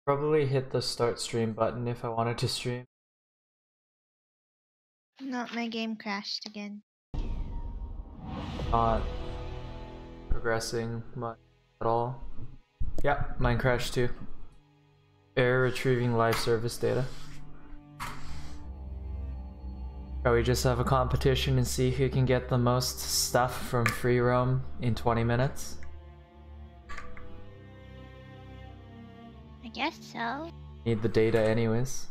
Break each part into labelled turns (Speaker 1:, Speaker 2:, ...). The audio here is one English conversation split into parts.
Speaker 1: Probably hit the start stream button if I wanted to stream.
Speaker 2: No, my game crashed again.
Speaker 1: Not progressing much at all. Yeah, mine crashed too. Error retrieving live service data. Shall we just have a competition and see who can get the most stuff from free roam in 20 minutes?
Speaker 2: I guess so.
Speaker 1: Need the data anyways.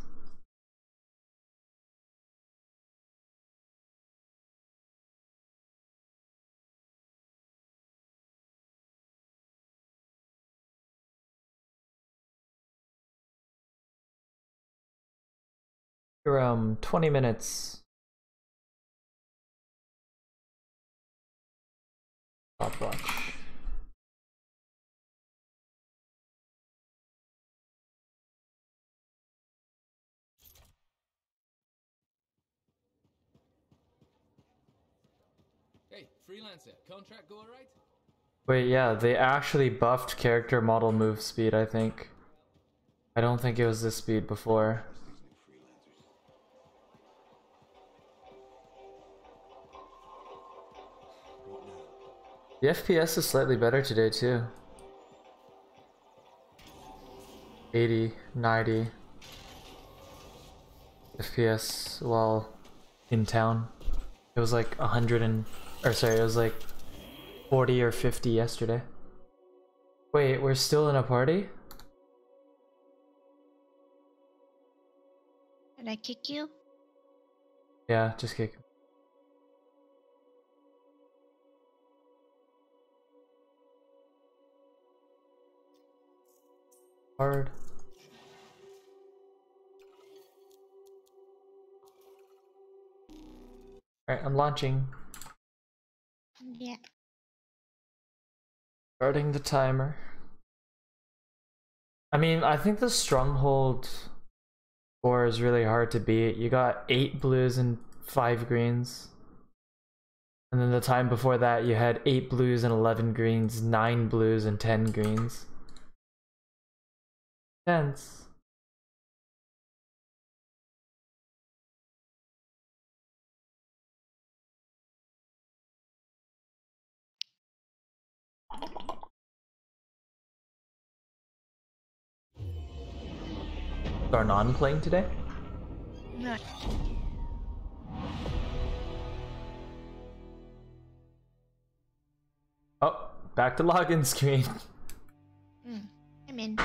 Speaker 1: Around 20 minutes. Stopwatch.
Speaker 3: Hey, freelancer, contract go alright?
Speaker 1: Wait, yeah, they actually buffed character model move speed, I think. I don't think it was this speed before. The FPS is slightly better today too. 80, 90 FPS while in town. It was like 100 and, or sorry, it was like 40 or 50 yesterday. Wait, we're still in a party?
Speaker 2: Did I kick you?
Speaker 1: Yeah, just kick. Hard. Alright, I'm launching.
Speaker 2: Yeah.
Speaker 1: Starting the timer. I mean, I think the stronghold score is really hard to beat. You got 8 blues and 5 greens. And then the time before that, you had 8 blues and 11 greens, 9 blues and 10 greens. Tense. Garnon playing today?
Speaker 2: No.
Speaker 1: Oh, back to login screen.
Speaker 2: I'm in.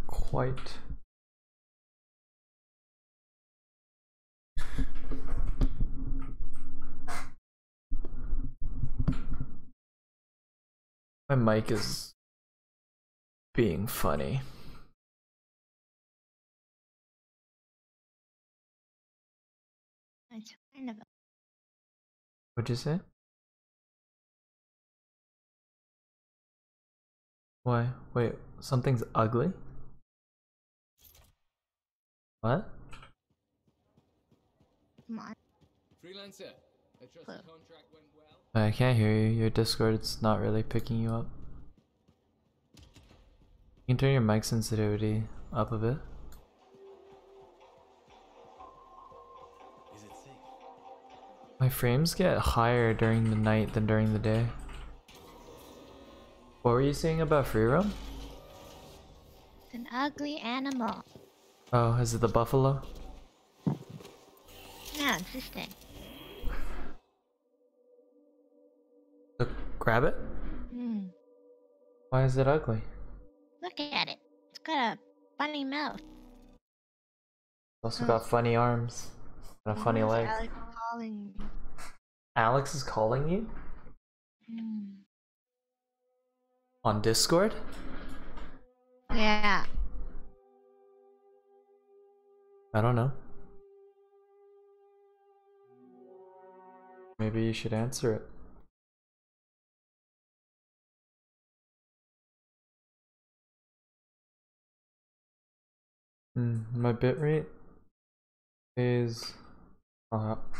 Speaker 1: Quite. My mic is being funny.
Speaker 2: It's kind of.
Speaker 1: What'd you say? Why? Wait, something's ugly? What?
Speaker 2: Come on.
Speaker 3: Freelancer, I trust the contract went well.
Speaker 1: I can't hear you. Your Discord's not really picking you up. You can turn your mic sensitivity up a bit.
Speaker 3: Is it safe?
Speaker 1: My frames get higher during the night than during the day. What were you saying about free roam?
Speaker 2: It's an ugly animal.
Speaker 1: Oh, is it the buffalo?
Speaker 2: Yeah, it's this thing.
Speaker 1: So grab it? Why is it ugly?
Speaker 2: Look at it. It's got a funny mouth.
Speaker 1: It's also got funny arms and a funny leg.
Speaker 2: Alex calling me.
Speaker 1: Alex is calling you? On Discord?
Speaker 2: Yeah.
Speaker 1: I don't know. Maybe you should answer it. My bitrate is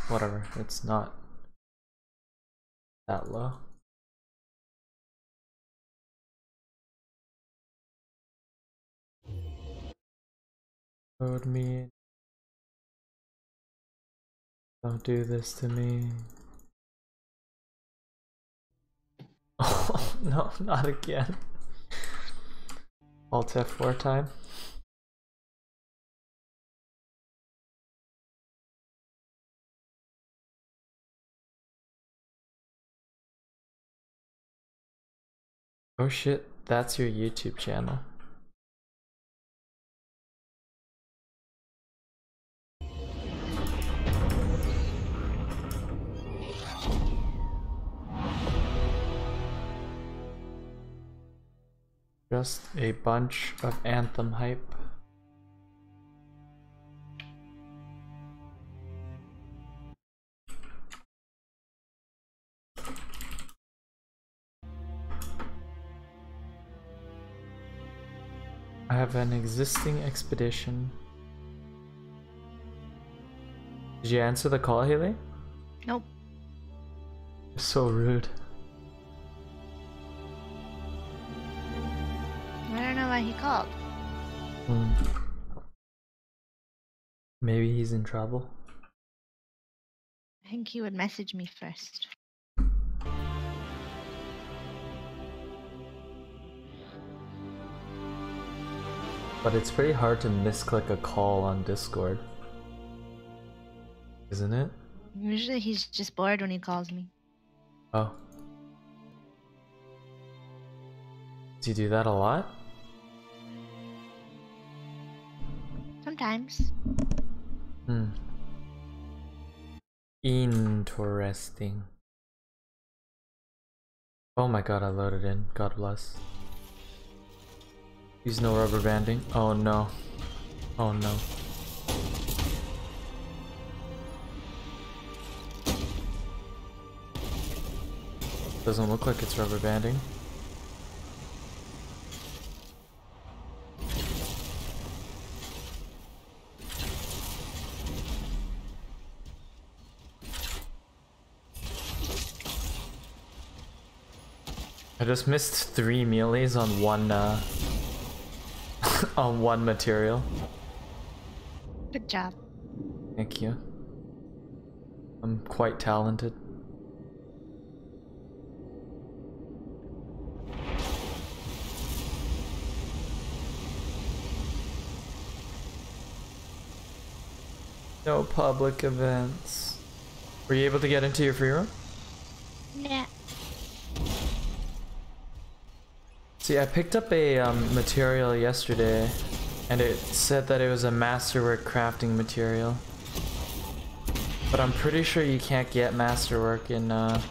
Speaker 1: whatever, it's not that low. Load me. Don't do this to me. Oh no, not again. Alt F4 time. Oh shit, that's your YouTube channel. Just a bunch of Anthem hype. I have an existing expedition. Did you answer the call, Hayley?
Speaker 2: Nope.
Speaker 1: So rude.
Speaker 2: I don't know why he called.
Speaker 1: Maybe he's in trouble.
Speaker 2: I think he would message me first.
Speaker 1: But it's pretty hard to misclick a call on Discord. Isn't it?
Speaker 2: Usually he's just bored when he calls me.
Speaker 1: Oh. Do you do that a lot?
Speaker 2: Sometimes.
Speaker 1: Interesting. Oh my god, I loaded in. God bless. Use no rubber banding. Oh no. Oh no. Doesn't look like it's rubber banding. I just missed 3 melees on one on one material.
Speaker 2: Good job.
Speaker 1: Thank you. I'm quite talented. No public events. Were you able to get into your free room?
Speaker 2: Yeah.
Speaker 1: See, I picked up a material yesterday, and it said that it was a masterwork crafting material. But I'm pretty sure you can't get masterwork in the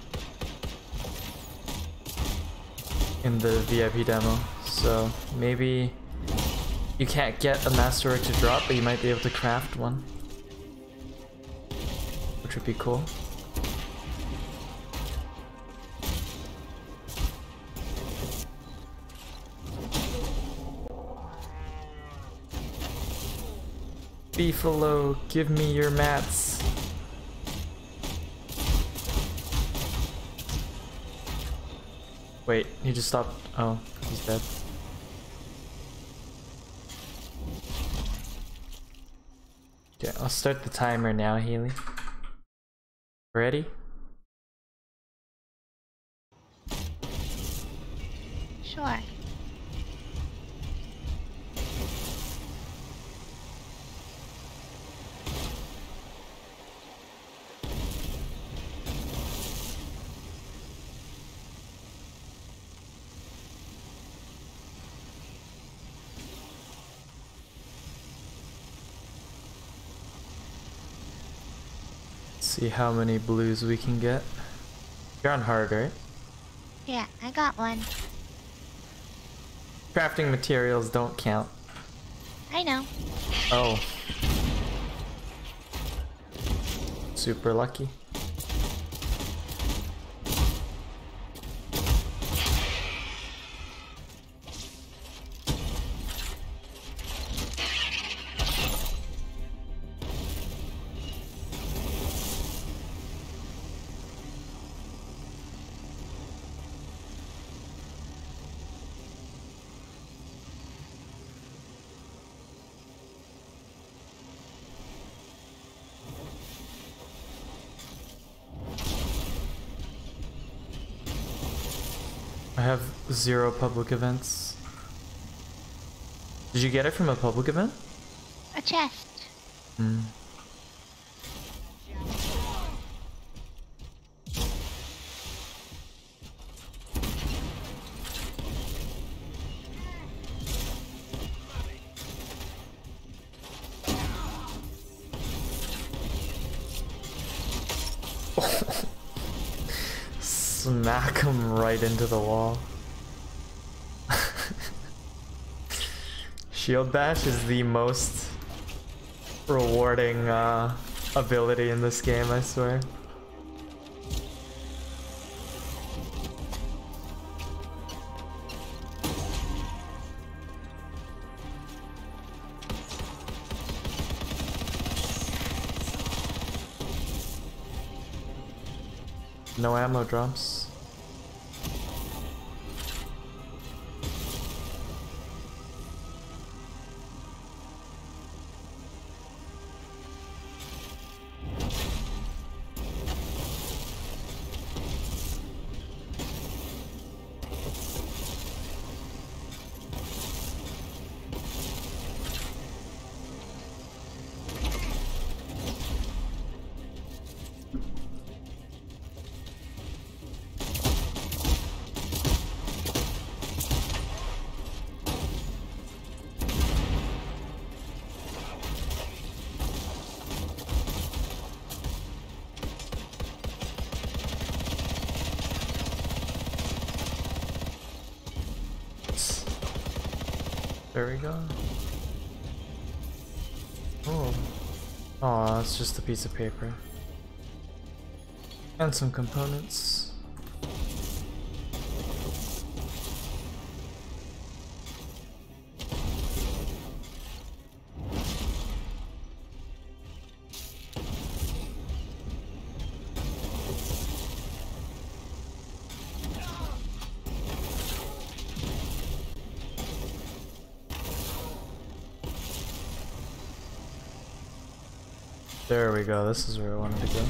Speaker 1: VIP demo. So maybe you can't get a masterwork to drop, but you might be able to craft one, which would be cool. Beefalo, give me your mats. Wait, he just stopped. Oh, he's dead. Okay, I'll start the timer now, Hayley. Ready?
Speaker 2: Sure.
Speaker 1: See how many blues we can get. You're on hard, right?
Speaker 2: Yeah, I got one.
Speaker 1: Crafting materials don't count.
Speaker 2: I know.
Speaker 1: Oh. Super lucky. I have 0 public events. Did you get it from a public event?
Speaker 2: A chest.
Speaker 1: Hmm. Smack him right into the wall. Shield Bash is the most rewarding ability in this game, I swear. No ammo drops. There we go. Oh. Aw, it's just a piece of paper. And some components. There we go, this is where I wanted to go.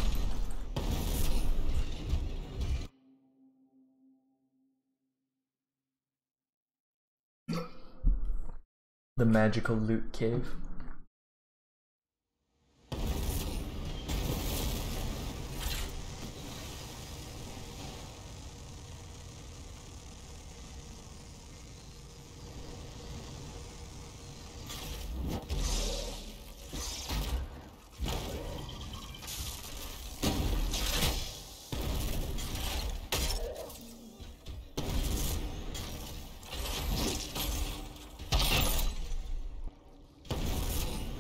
Speaker 1: The magical loot cave.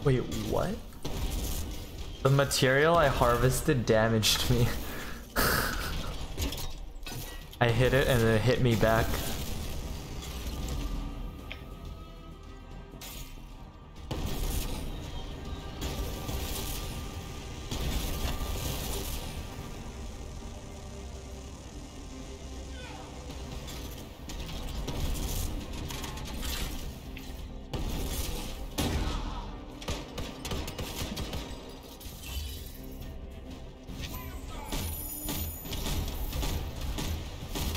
Speaker 1: Wait, what? The material I harvested damaged me. I hit it and it hit me back.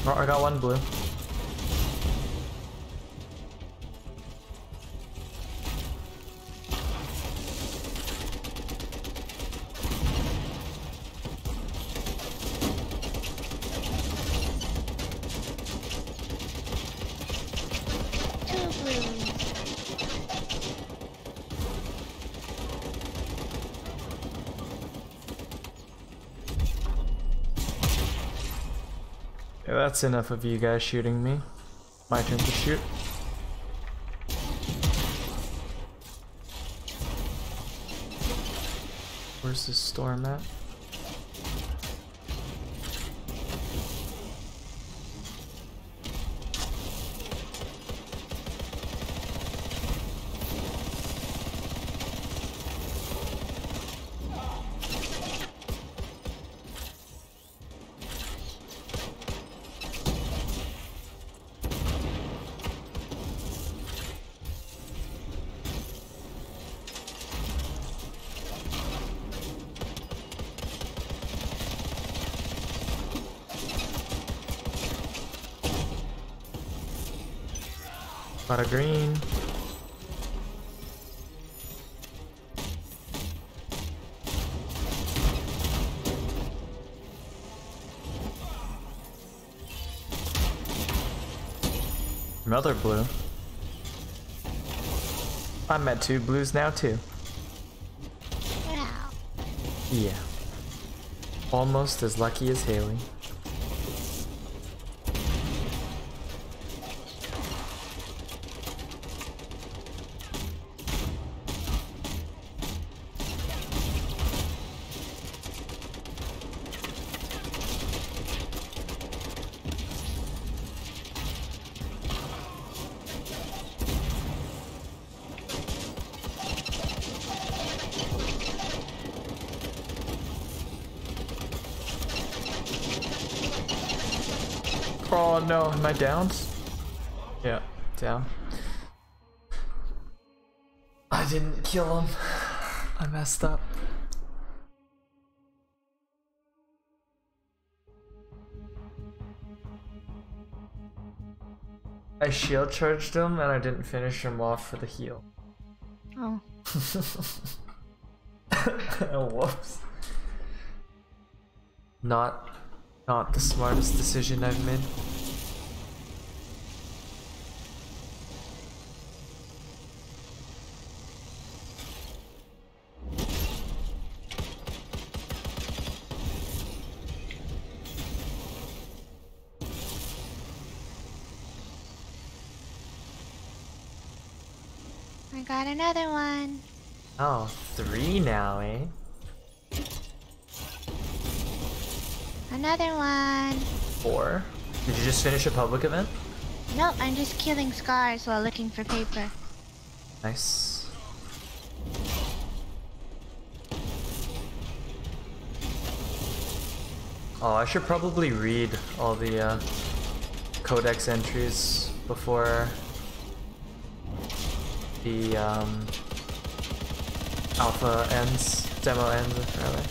Speaker 1: Oh, I got one blue.
Speaker 2: Two blues.
Speaker 1: Yeah, that's enough of you guys shooting me. My turn to shoot. Where's this storm at? Got a green. Another blue. I'm at 2 blues now too.
Speaker 2: Wow.
Speaker 1: Yeah. Almost as lucky as Hayley. Oh no, am I downed? Yeah, down. I didn't kill him. I messed up. I shield charged him and I didn't finish him off for the heal.
Speaker 2: Oh.
Speaker 1: Oh, whoops. Not the smartest decision I've made.
Speaker 2: I got another one.
Speaker 1: Oh, 3 now, eh?
Speaker 2: Another one.
Speaker 1: 4. Did you just finish a public event?
Speaker 2: Nope, I'm just killing scars while looking for paper.
Speaker 1: Nice. Oh, I should probably read all the codex entries before the alpha ends, demo ends, rather.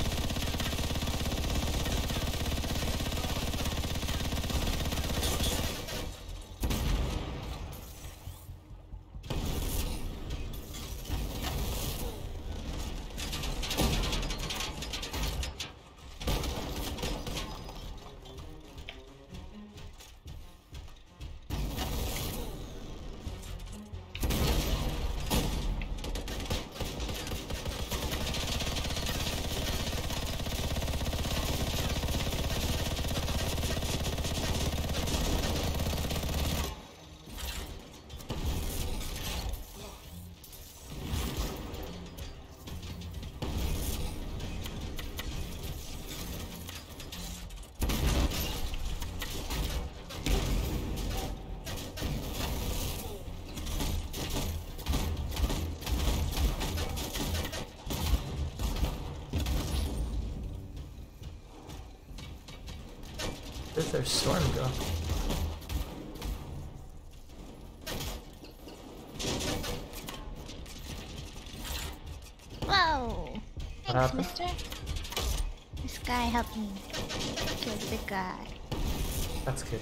Speaker 1: Where's their storm go?
Speaker 2: Whoa! Thanks,
Speaker 1: happened?
Speaker 2: mister. This guy helped me kill the big guy.
Speaker 1: That's good.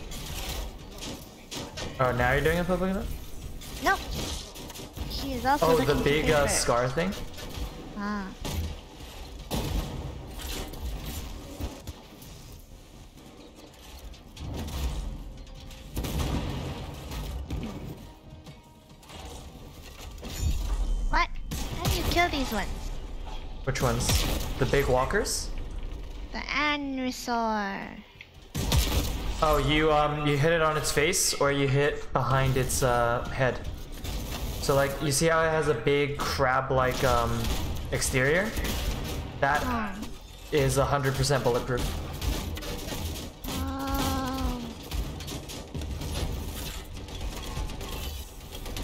Speaker 1: Oh, now you're doing a public event?
Speaker 2: Nope. He is also
Speaker 1: Oh,
Speaker 2: looking
Speaker 1: the
Speaker 2: for
Speaker 1: big
Speaker 2: paper.
Speaker 1: scar thing?
Speaker 2: Ah. What? How do you kill these ones?
Speaker 1: Which ones? The big walkers?
Speaker 2: The Anrisaur.
Speaker 1: Oh, you hit it on its face, or you hit behind its head. So like, you see how it has a big crab-like exterior? That
Speaker 2: Oh.
Speaker 1: is 100% bulletproof.
Speaker 2: Oh.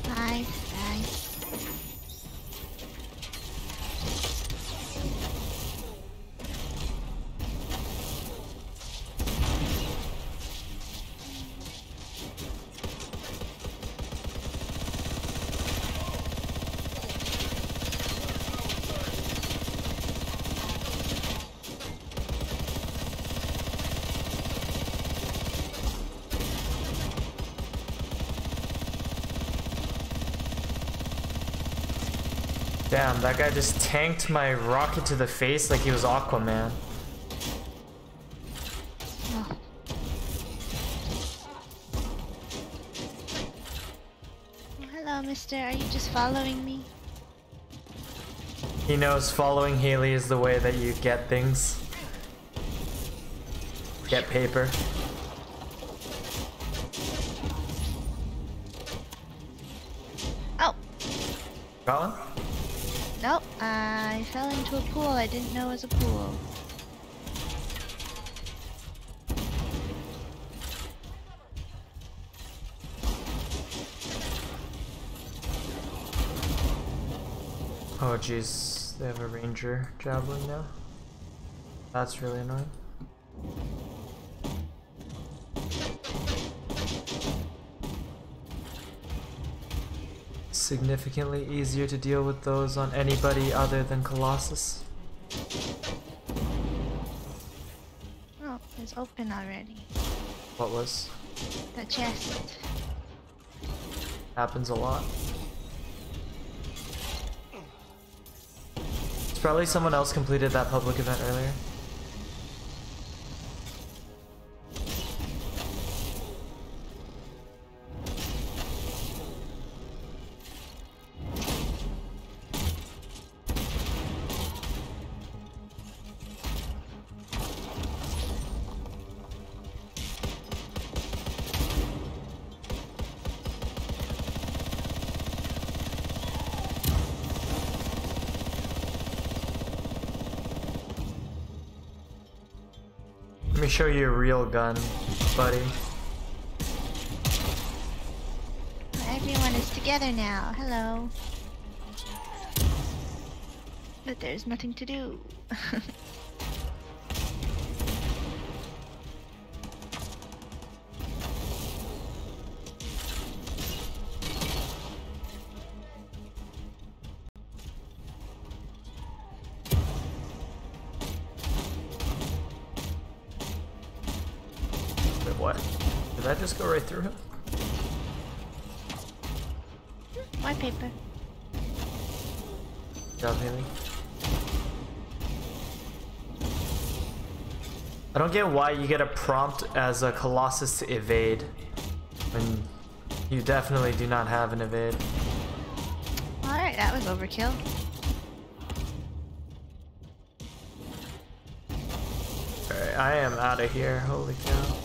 Speaker 2: Nice, nice.
Speaker 1: Damn, that guy just tanked my rocket to the face like he was Aquaman.
Speaker 2: Oh. Oh, hello, mister. Are you just following me?
Speaker 1: He knows following Hayley is the way that you get things. Get paper.
Speaker 2: Oh!
Speaker 1: Got one?
Speaker 2: Nope. I fell into a pool I didn't know was a pool.
Speaker 1: Oh jeez, they have a ranger javelin now. That's really annoying. Significantly easier to deal with those on anybody other than Colossus.
Speaker 2: Oh, it's open already.
Speaker 1: What was?
Speaker 2: The chest.
Speaker 1: Happens a lot. It's probably someone else completed that public event earlier. Let me show you a real gun, buddy.
Speaker 2: Everyone is together now. Hello. But there's nothing to do.
Speaker 1: What? Did that just go right through him?
Speaker 2: White paper.
Speaker 1: Good job, Hayley. I don't get why you get a prompt as a Colossus to evade when you definitely do not have an evade.
Speaker 2: Alright, that was overkill.
Speaker 1: Alright, I am out of here. Holy cow.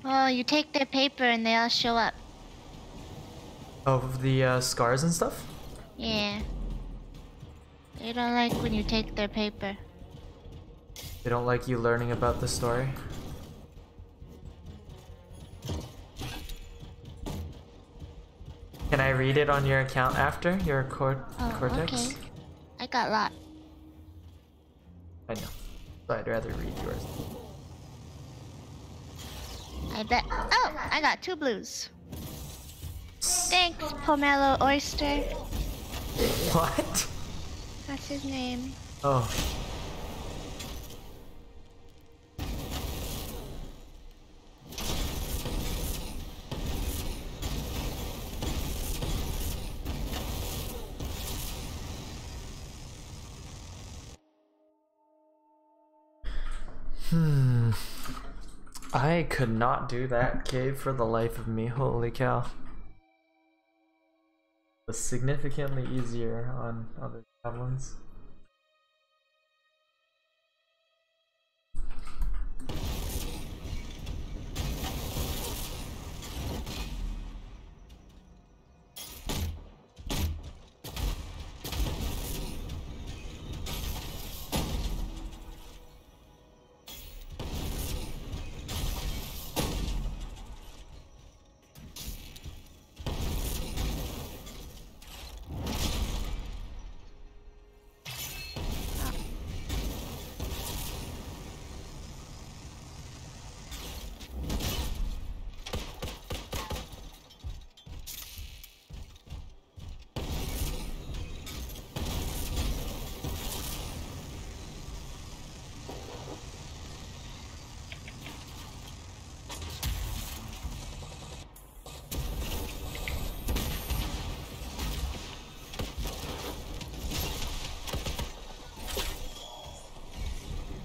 Speaker 2: Well, you take their paper and they all show up.
Speaker 1: Oh, the scars and stuff?
Speaker 2: Yeah. They don't like when you take their paper.
Speaker 1: They don't like you learning about the story? Can I read it on your account after your Cortex?
Speaker 2: Okay. I got a lot.
Speaker 1: I know. So I'd rather read yours.
Speaker 2: I bet. Oh, I got 2 blues. Thanks, Pomelo Oyster.
Speaker 1: What?
Speaker 2: That's his name.
Speaker 1: Oh. I could not do that cave for the life of me. Holy cow. It was significantly easier on other javelins.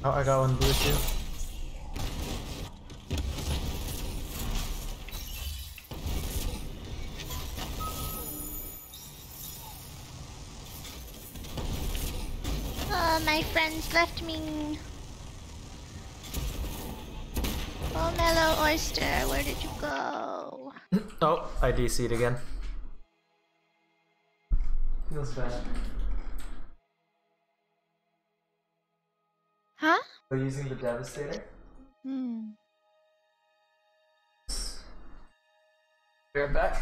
Speaker 1: Oh, I got one blue too.
Speaker 2: Oh, my friends left me. Oh, Mellow Oyster, where did you go?
Speaker 1: Oh, I DC'd again. Feels bad.
Speaker 2: Huh?
Speaker 1: Still using the Devastator?
Speaker 2: Hmm.
Speaker 1: We're back.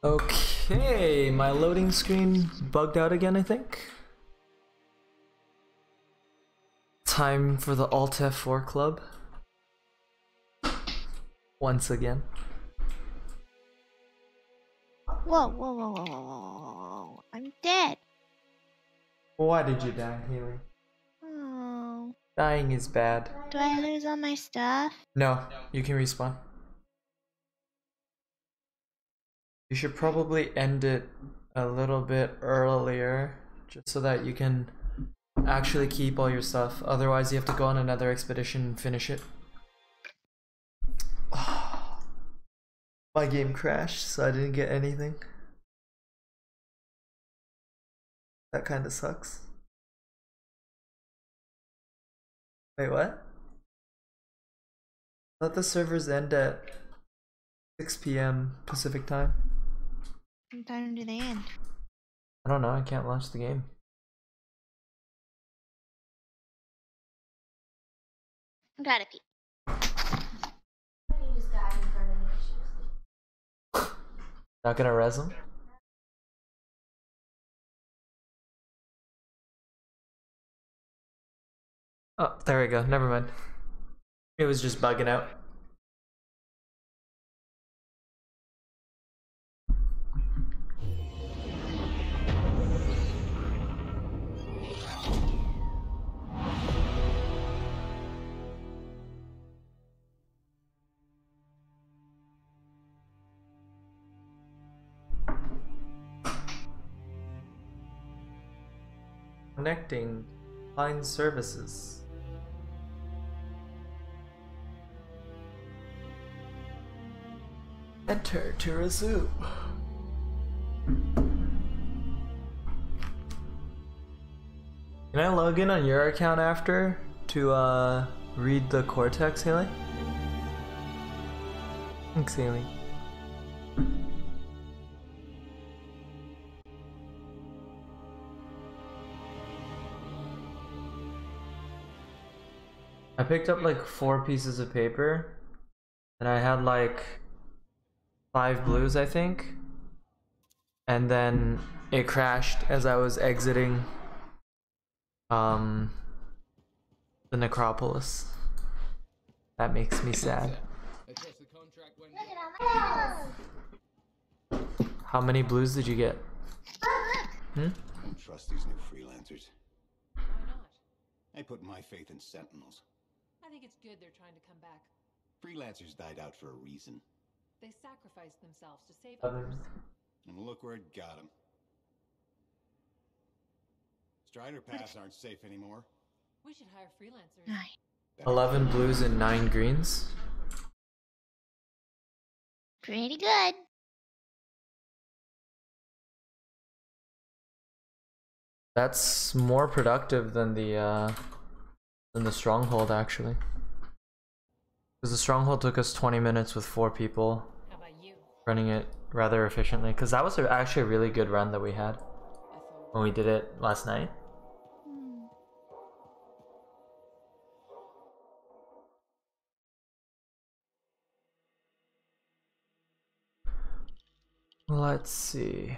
Speaker 1: Okay, my loading screen bugged out again, I think. Time for the Alt F4 club. Once again.
Speaker 2: Whoa, whoa, whoa, whoa, whoa, whoa. I'm dead.
Speaker 1: Why did you die, Hayley?
Speaker 2: Oh.
Speaker 1: Dying is bad.
Speaker 2: Do I lose all my stuff?
Speaker 1: No, you can respawn. You should probably end it a little bit earlier, just so that you can actually keep all your stuff. Otherwise, you have to go on another expedition and finish it. My game crashed, so I didn't get anything. That kind of sucks. Wait, what? I thought the servers end at 6 p.m. Pacific time.
Speaker 2: What time do they end?
Speaker 1: I don't know, I can't launch the game.
Speaker 2: Gotta pee.
Speaker 1: Not gonna res him? Oh, there we go, never mind. It was just bugging out. Connecting line services. Enter to resume. Can I log in on your account after to read the Cortex, Hayley? Thanks, Hayley. I picked up like 4 pieces of paper and I had like 5 blues, I think, and then it crashed as I was exiting the necropolis. That makes me sad. How many blues did you get?
Speaker 4: I don't trust these new freelancers.
Speaker 5: Why not?
Speaker 4: I put my faith in sentinels.
Speaker 5: I think it's good they're trying to come back.
Speaker 4: Freelancers died out for a reason.
Speaker 5: They sacrificed themselves to save others.
Speaker 4: And look where it got them. Strider paths aren't safe anymore.
Speaker 5: We should hire freelancers.
Speaker 1: 11 blues and 9 greens.
Speaker 2: Pretty good.
Speaker 1: That's more productive than the than the stronghold actually. Because the stronghold took us 20 minutes with 4 people,
Speaker 5: How about you?
Speaker 1: running it rather efficiently. Because that was actually a really good run that we had
Speaker 5: Ethel.
Speaker 1: when we did it last night.
Speaker 2: Hmm.
Speaker 1: Let's see.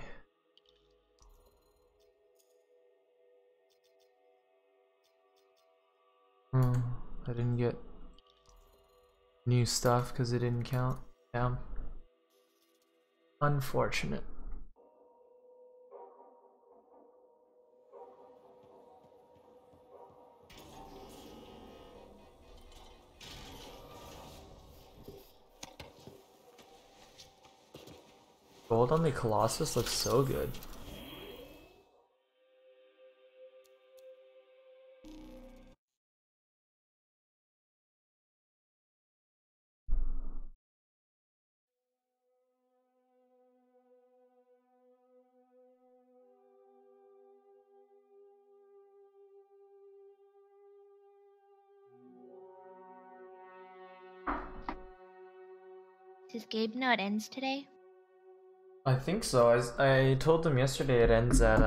Speaker 1: I didn't get new stuff because it didn't count. Damn. Unfortunate. Gold on the Colossus looks so good.
Speaker 2: Does Gabe know it ends today?
Speaker 1: I think so. I told them yesterday it ends at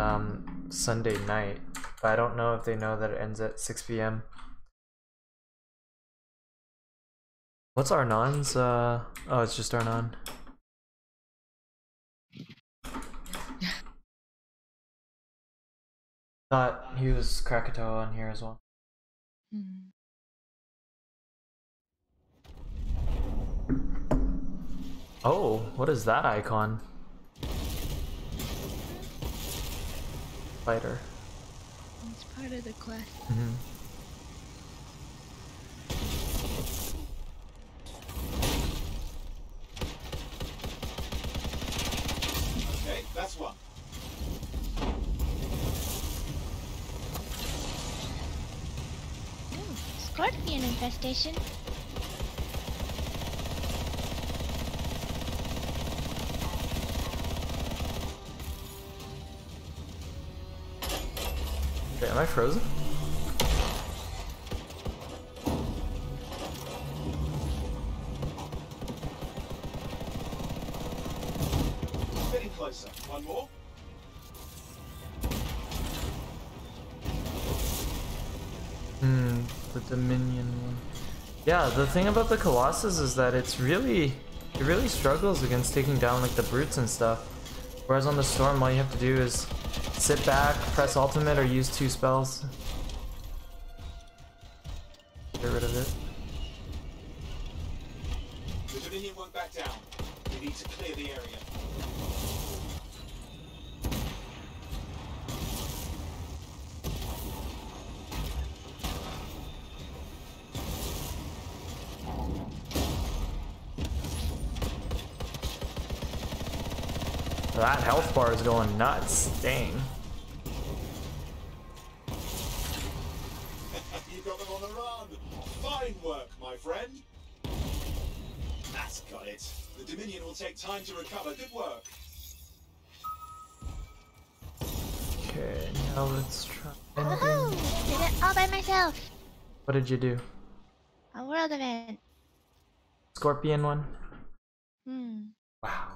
Speaker 1: Sunday night, but I don't know if they know that it ends at 6 p.m. What's Arnon's? Oh, it's just Arnon. Thought he was Krakatoa on here as well.
Speaker 2: Hmm.
Speaker 1: Oh, what is that icon? Fighter.
Speaker 2: It's part of the quest.
Speaker 4: Okay, that's one.
Speaker 2: Ooh, scorpion infestation.
Speaker 1: Wait, am I frozen?
Speaker 4: Getting closer. One more.
Speaker 1: The Dominion one. Yeah, the thing about the Colossus is that it really struggles against taking down like the brutes and stuff. Whereas on the Storm, all you have to do is sit back, press ultimate, or use 2 spells. Get rid of it.
Speaker 4: The Dominion won't back down. We need to clear the area.
Speaker 1: That health bar is going nuts. Dang.
Speaker 4: You got them on the run. Fine work, my friend. That's got it. The Dominion will take time to recover. Good work.
Speaker 1: Okay, now let's try.
Speaker 2: Woohoo! Did it all by myself.
Speaker 1: What did you do?
Speaker 2: A world event.
Speaker 1: Scorpion one?
Speaker 2: Hmm.
Speaker 1: Wow.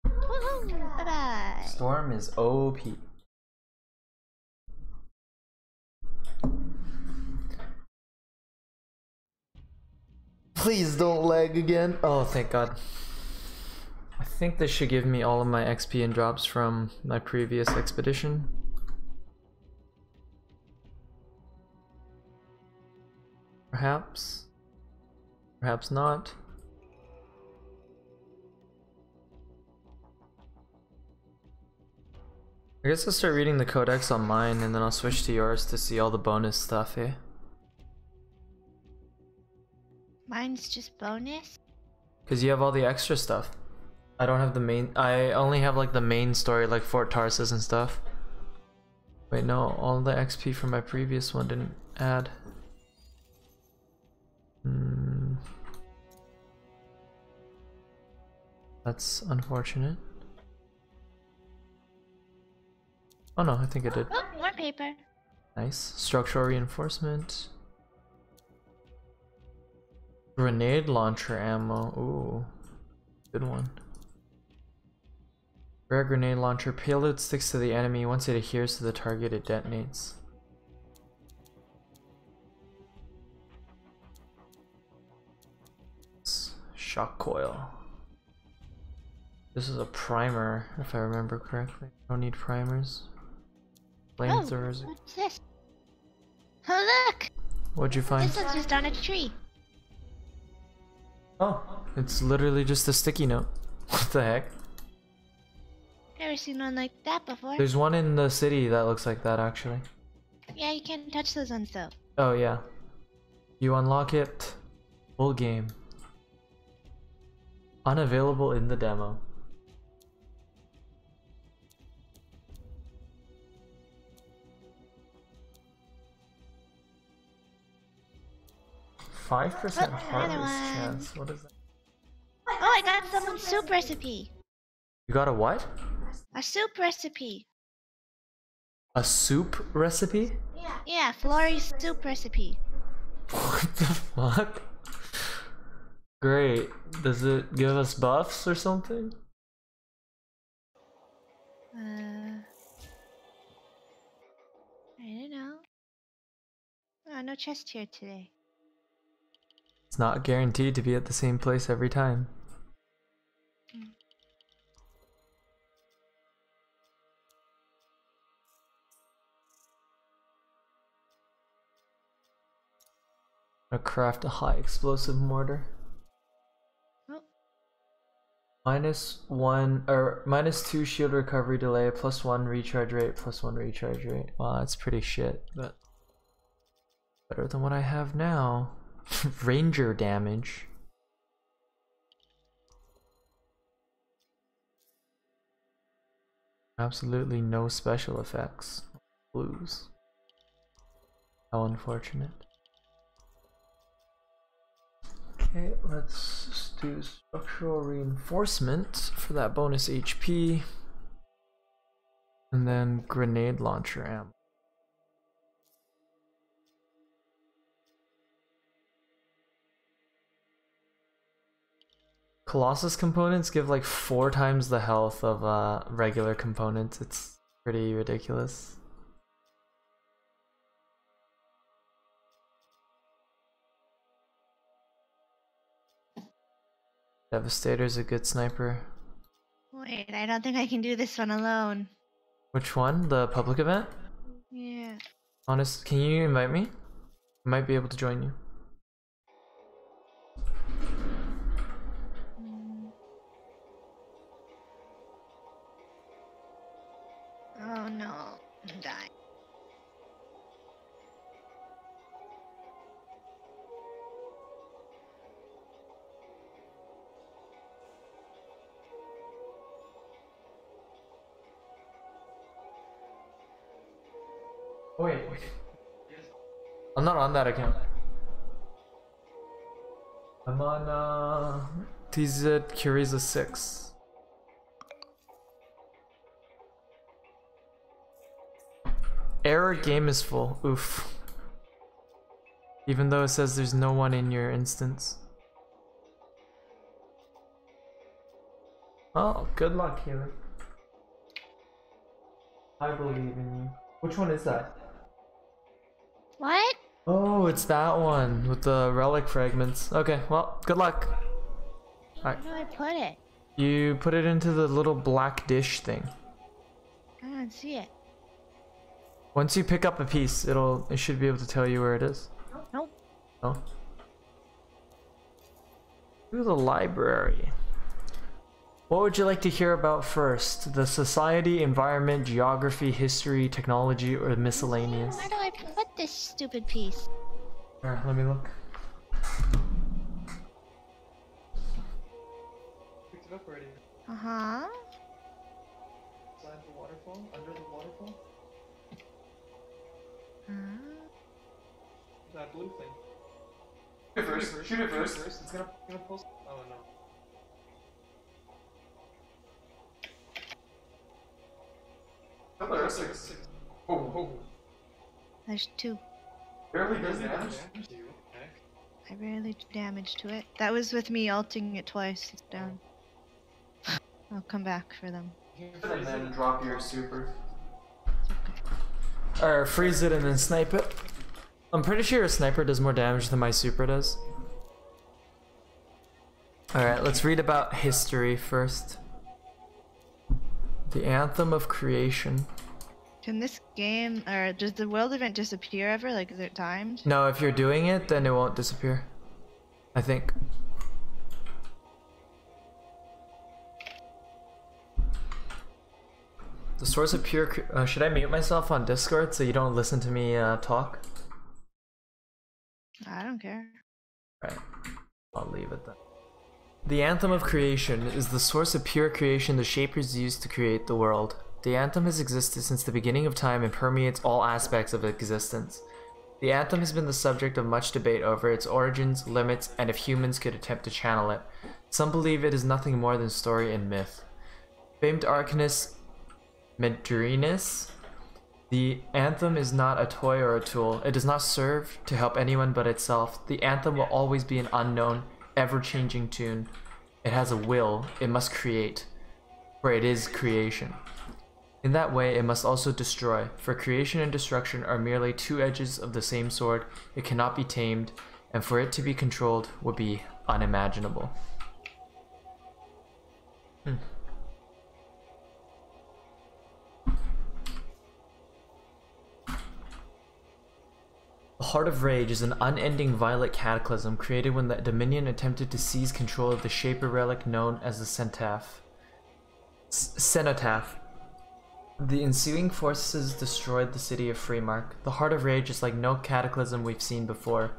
Speaker 2: Woohoo! Bye bye.
Speaker 1: Storm is OP. Please don't lag again. Oh, thank God. I think this should give me all of my XP and drops from my previous expedition. Perhaps. Perhaps not. I guess I'll start reading the codex on mine and then I'll switch to yours to see all the bonus stuff, eh?
Speaker 2: Mine's just bonus.
Speaker 1: Because you have all the extra stuff. I don't have the main. I only have like the main story, like Fort Tarsus and stuff. Wait, no, all the XP from my previous one didn't add. That's unfortunate. Oh no, I think it did.
Speaker 2: Oh, more paper.
Speaker 1: Nice. Structural reinforcement. Grenade launcher ammo. Ooh. Good one. Rare grenade launcher. Payload sticks to the enemy. Once it adheres to the target, it detonates. Shock coil. This is a primer, if I remember correctly. I don't need primers. Flamethrowers.
Speaker 2: Oh, what's this? Oh, look!
Speaker 1: What'd you find?
Speaker 2: This one's just on a tree.
Speaker 1: Oh, it's literally just a sticky note. What the heck?
Speaker 2: Never seen one like that before.
Speaker 1: There's one in the city that looks like that, actually.
Speaker 2: Yeah, you can't touch those ones though.
Speaker 1: Oh, yeah. You unlock it. Full game. Unavailable in the demo. %5
Speaker 2: another
Speaker 1: harvest
Speaker 2: one.
Speaker 1: chance. What is that?
Speaker 2: Oh, I got someone's soup recipe.
Speaker 1: You got a what?
Speaker 2: A soup recipe.
Speaker 1: A soup recipe?
Speaker 2: Yeah, Florrie's soup recipe.
Speaker 1: What the fuck? Great. Does it give us buffs or something?
Speaker 2: I don't know. Oh, no chest here today.
Speaker 1: It's not guaranteed to be at the same place every time. I craft a high explosive mortar.
Speaker 2: Oh.
Speaker 1: -1 or -2 shield recovery delay, +1 recharge rate, +1 recharge rate. Wow, that's pretty shit, but better than what I have now. Ranger damage. Absolutely no special effects. Blues. How unfortunate. Okay, let's just do structural reinforcement for that bonus HP. And then grenade launcher ammo. Colossus components give like 4 times the health of regular components. It's pretty ridiculous. Devastator's a good sniper.
Speaker 2: Wait, I don't think I can do this one alone.
Speaker 1: Which one? The public event?
Speaker 2: Yeah.
Speaker 1: Honest, can you invite me? I might be able to join you.
Speaker 2: Oh no, I'm dying.
Speaker 1: Oh, wait. I'm not on that account. I'm on TZ Curiza 6. Error game is full. Oof. Even though it says there's no one in your instance. Oh, good luck, Hayley. I believe in you. Which one is that?
Speaker 2: What?
Speaker 1: Oh, it's that one with the relic fragments. Okay, well, good luck.
Speaker 2: Where do I put it?
Speaker 1: You put it into the little black dish thing.
Speaker 2: I don't see it.
Speaker 1: Once you pick up a piece, it should be able to tell you where it is.
Speaker 2: Nope.
Speaker 1: Oh. To the library. What would you like to hear about first? The society, environment, geography, history, technology, or miscellaneous?
Speaker 2: Where do I put this stupid piece?
Speaker 1: Alright, let me look.
Speaker 6: Picked it up already.
Speaker 2: Uh-huh.
Speaker 6: Beside the waterfall? Under the waterfall? That blue thing.
Speaker 1: Shoot it first. Shoot it first.
Speaker 6: It's gonna post. Oh no.
Speaker 1: Number 6.
Speaker 6: Oh.
Speaker 2: There's 2.
Speaker 1: Barely
Speaker 6: Does
Speaker 1: does
Speaker 6: damage
Speaker 1: damage.
Speaker 6: to you? Heck.
Speaker 2: I barely do damage to it. That was with me ulting it twice. It's down. I'll come back for them.
Speaker 1: And then drop your super. Or freeze it and then snipe it. I'm pretty sure a sniper does more damage than my super does. Alright, let's read about history first. The Anthem of Creation.
Speaker 2: Can this game, or does the world event disappear ever? Like, is it timed?
Speaker 1: No, if you're doing it, then it won't disappear. I think. The source of pure... should I mute myself on Discord so you don't listen to me talk?
Speaker 2: I don't care.
Speaker 1: Right. I'll leave it then. The Anthem of Creation is the source of pure creation the Shapers used to create the world. The Anthem has existed since the beginning of time and permeates all aspects of existence. The Anthem has been the subject of much debate over its origins, limits, and if humans could attempt to channel it. Some believe it is nothing more than story and myth. Famed arcanist Medrinus, the Anthem is not a toy or a tool. It does not serve to help anyone but itself. The Anthem will always be an unknown, ever-changing tune. It has a will. It must create, for it is creation. In that way, it must also destroy, for creation and destruction are merely 2 edges of the same sword. It cannot be tamed, and for it to be controlled would be unimaginable. The Heart of Rage is an unending violent cataclysm created when the Dominion attempted to seize control of the Shaper relic known as the Cenotaph. The ensuing forces destroyed the city of Freemark. The Heart of Rage is like no cataclysm we've seen before.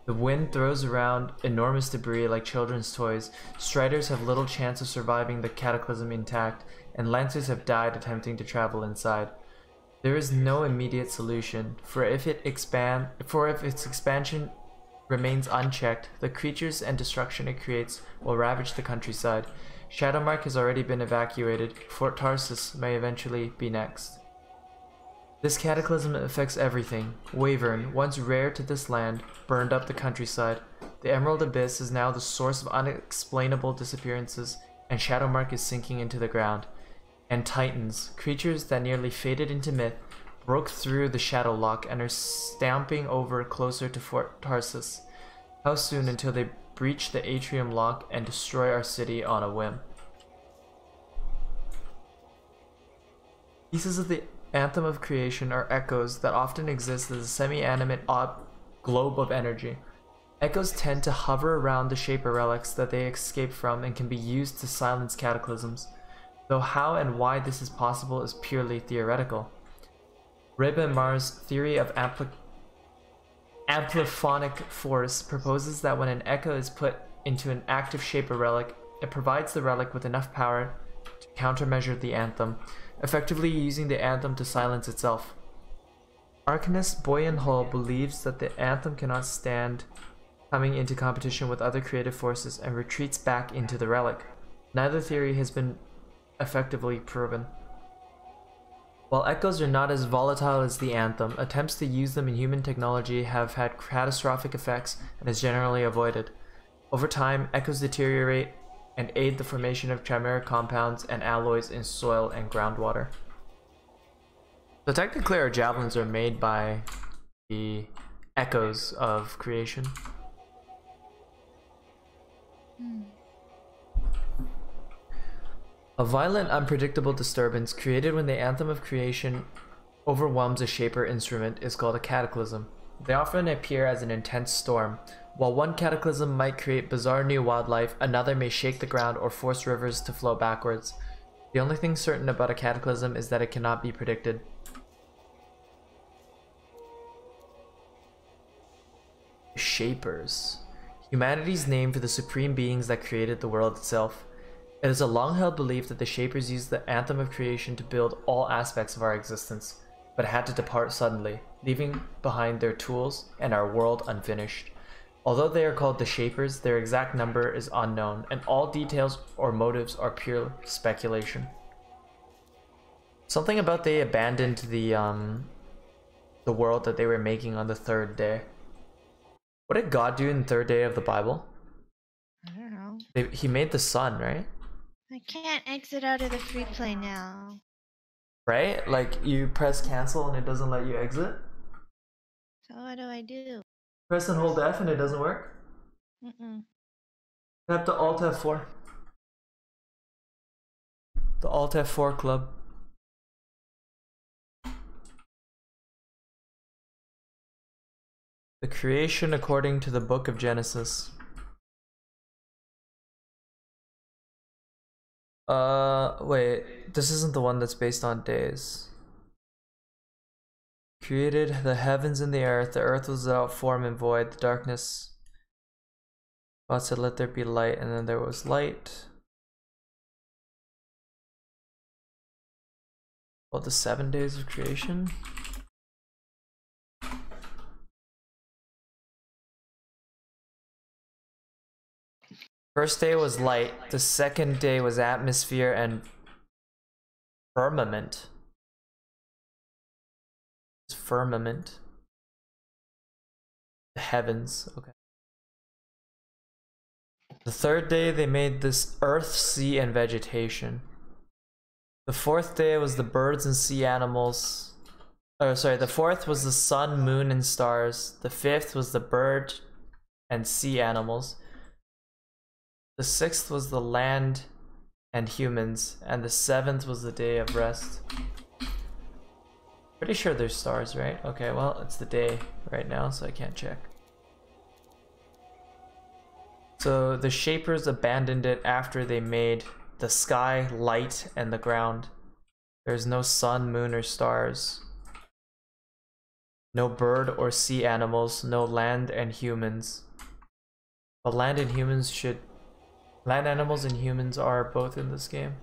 Speaker 1: The wind throws around enormous debris like children's toys. Striders have little chance of surviving the cataclysm intact, and Lancers have died attempting to travel inside. There is no immediate solution, for if its expansion remains unchecked, the creatures and destruction it creates will ravage the countryside. Shadowmark has already been evacuated. Fort Tarsus may eventually be next. This cataclysm affects everything. Wyvern, once rare to this land, burned up the countryside. The Emerald Abyss is now the source of unexplainable disappearances, and Shadowmark is sinking into the ground. And Titans, creatures that nearly faded into myth, broke through the Shadow Lock and are stamping over closer to Fort Tarsus. How soon until they breach the Atrium Lock and destroy our city on a whim? Pieces of the Anthem of Creation are echoes that often exist as a semi-animate globe of energy. Echoes tend to hover around the Shaper relics that they escape from and can be used to silence cataclysms, though how and why this is possible is purely theoretical. Rebenmar's theory of ampliphonic force proposes that when an echo is put into an active Shaper relic, it provides the relic with enough power to countermeasure the Anthem, effectively using the Anthem to silence itself. Arcanist Boyan Hull believes that the Anthem cannot stand coming into competition with other creative forces and retreats back into the relic. Neither theory has been effectively proven. While echoes are not as volatile as the Anthem, attempts to use them in human technology have had catastrophic effects and is generally avoided. Over time, echoes deteriorate and aid the formation of chimeric compounds and alloys in soil and groundwater. So technically our javelins are made by the echoes of creation. A violent, unpredictable disturbance created when the Anthem of Creation overwhelms a Shaper instrument is called a cataclysm. They often appear as an intense storm. While one cataclysm might create bizarre new wildlife, another may shake the ground or force rivers to flow backwards. The only thing certain about a cataclysm is that it cannot be predicted. Shapers. Humanity's name for the supreme beings that created the world itself. It is a long-held belief that the Shapers used the Anthem of Creation to build all aspects of our existence, but had to depart suddenly, leaving behind their tools and our world unfinished. Although they are called the Shapers, their exact number is unknown, and all details or motives are pure speculation. Something about they abandoned the the world that they were making on the third day. What did God do in the third day of the Bible?
Speaker 2: I don't know.
Speaker 1: He made the sun, right?
Speaker 2: I can't exit out of the free play now.
Speaker 1: Right? Like you press cancel and it doesn't let you exit.
Speaker 2: So what do I do?
Speaker 1: Press and hold F and it doesn't work.
Speaker 2: Mm-mm.
Speaker 1: You have to Alt F4. The Alt F4 club. The creation according to the book of Genesis. Wait, this isn't the one that's based on days. Created the heavens and the earth was without form and void, the darkness. God said, let there be light, and then there was light. Well, the 7 days of creation. First day was light, the second day was atmosphere and firmament. Firmament. The heavens, okay. The third day they made this earth, sea, and vegetation. The fourth day was the birds and sea animals. Oh, sorry, the fourth was the sun, moon, and stars. The fifth was the bird and sea animals. The sixth was the land and humans, and the seventh was the day of rest. Pretty sure there's stars, right? Okay, well, it's the day right now, so I can't check. So the Shapers abandoned it after they made the sky, light, and the ground. There's no sun, moon, or stars. No bird or sea animals, no land and humans. But land and humans should... Land animals and humans are both in this game.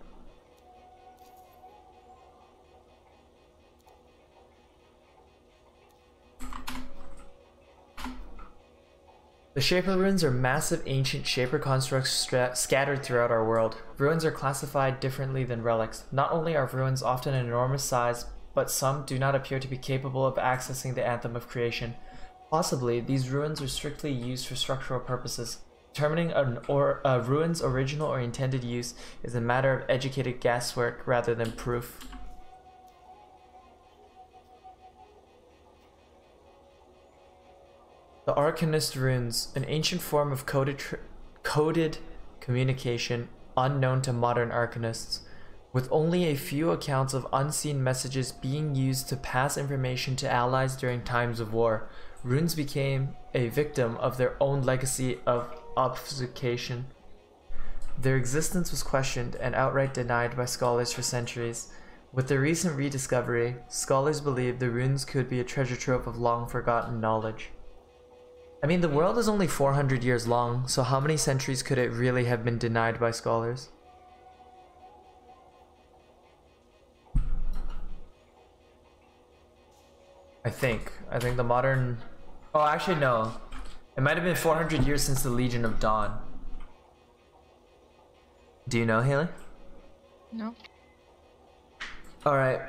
Speaker 1: The Shaper ruins are massive ancient Shaper constructs scattered throughout our world. Ruins are classified differently than relics. Not only are ruins often an enormous size, but some do not appear to be capable of accessing the Anthem of Creation. Possibly, these ruins are strictly used for structural purposes. Determining a ruin's original or intended use is a matter of educated guesswork rather than proof. The Arcanist runes, an ancient form of coded communication unknown to modern Arcanists, with only a few accounts of unseen messages being used to pass information to allies during times of war. Runes became a victim of their own legacy of obfuscation. Their existence was questioned and outright denied by scholars for centuries. With the recent rediscovery, scholars believe the runes could be a treasure trove of long-forgotten knowledge. I mean, the world is only 400 years long, so how many centuries could it really have been denied by scholars? I think the modern... Oh, actually no. It might have been 400 years since the Legion of Dawn. Do you know, Hayley?
Speaker 2: No.
Speaker 1: Alright.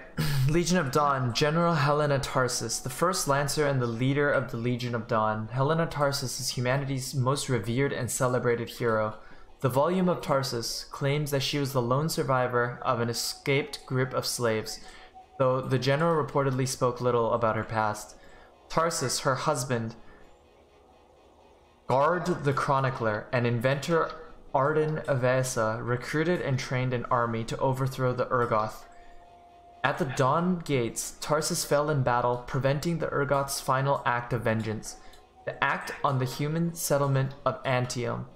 Speaker 1: Legion of Dawn, General Helena Tarsis, the first Lancer and the leader of the Legion of Dawn. Helena Tarsis is humanity's most revered and celebrated hero. The volume of Tarsis claims that she was the lone survivor of an escaped group of slaves, though the general reportedly spoke little about her past. Tarsis, her husband, Gard the Chronicler, and inventor Arden Avesa recruited and trained an army to overthrow the Urgoth. At the Dawn Gates, Tarsis fell in battle, preventing the Urgoth's final act of vengeance, the act on the human settlement of Antium.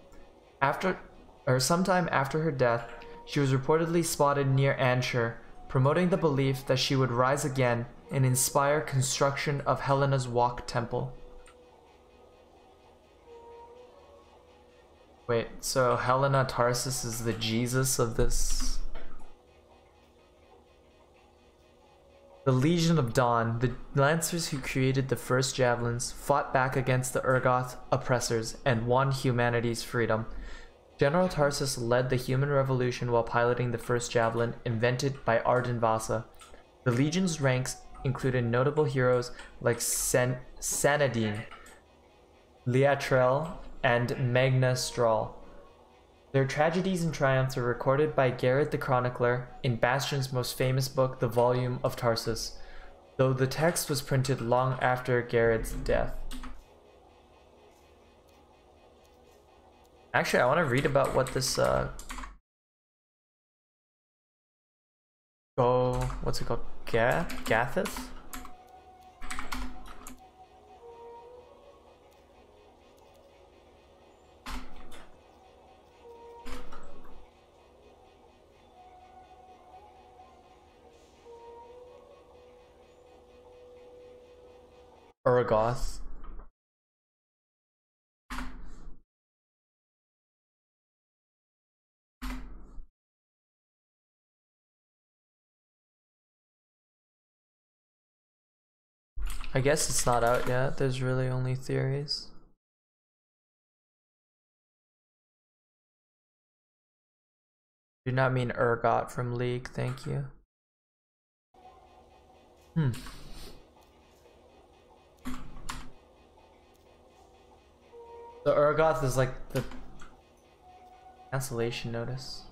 Speaker 1: Sometime after her death, she was reportedly spotted near Anshur, promoting the belief that she would rise again and inspire construction of Helena's Walk Temple. Wait, so Helena Tarsis is the Jesus of this? The Legion of Dawn, the Lancers who created the first javelins, fought back against the Urgoth oppressors and won humanity's freedom. General Tarsis led the human revolution while piloting the first javelin invented by Arden Vasa. The Legion's ranks included notable heroes like Sanadine, Leatrel, and Magna Strahl. Their tragedies and triumphs are recorded by Garrett the Chronicler in Bastion's most famous book, The Volume of Tarsus, though the text was printed long after Garrett's death. Actually, I want to read about what this what's it called? Gathith? Urgoth. I guess it's not out yet. There's really only theories. Do not mean Urgot from League, thank you. The Urgoth is like the cancellation notice.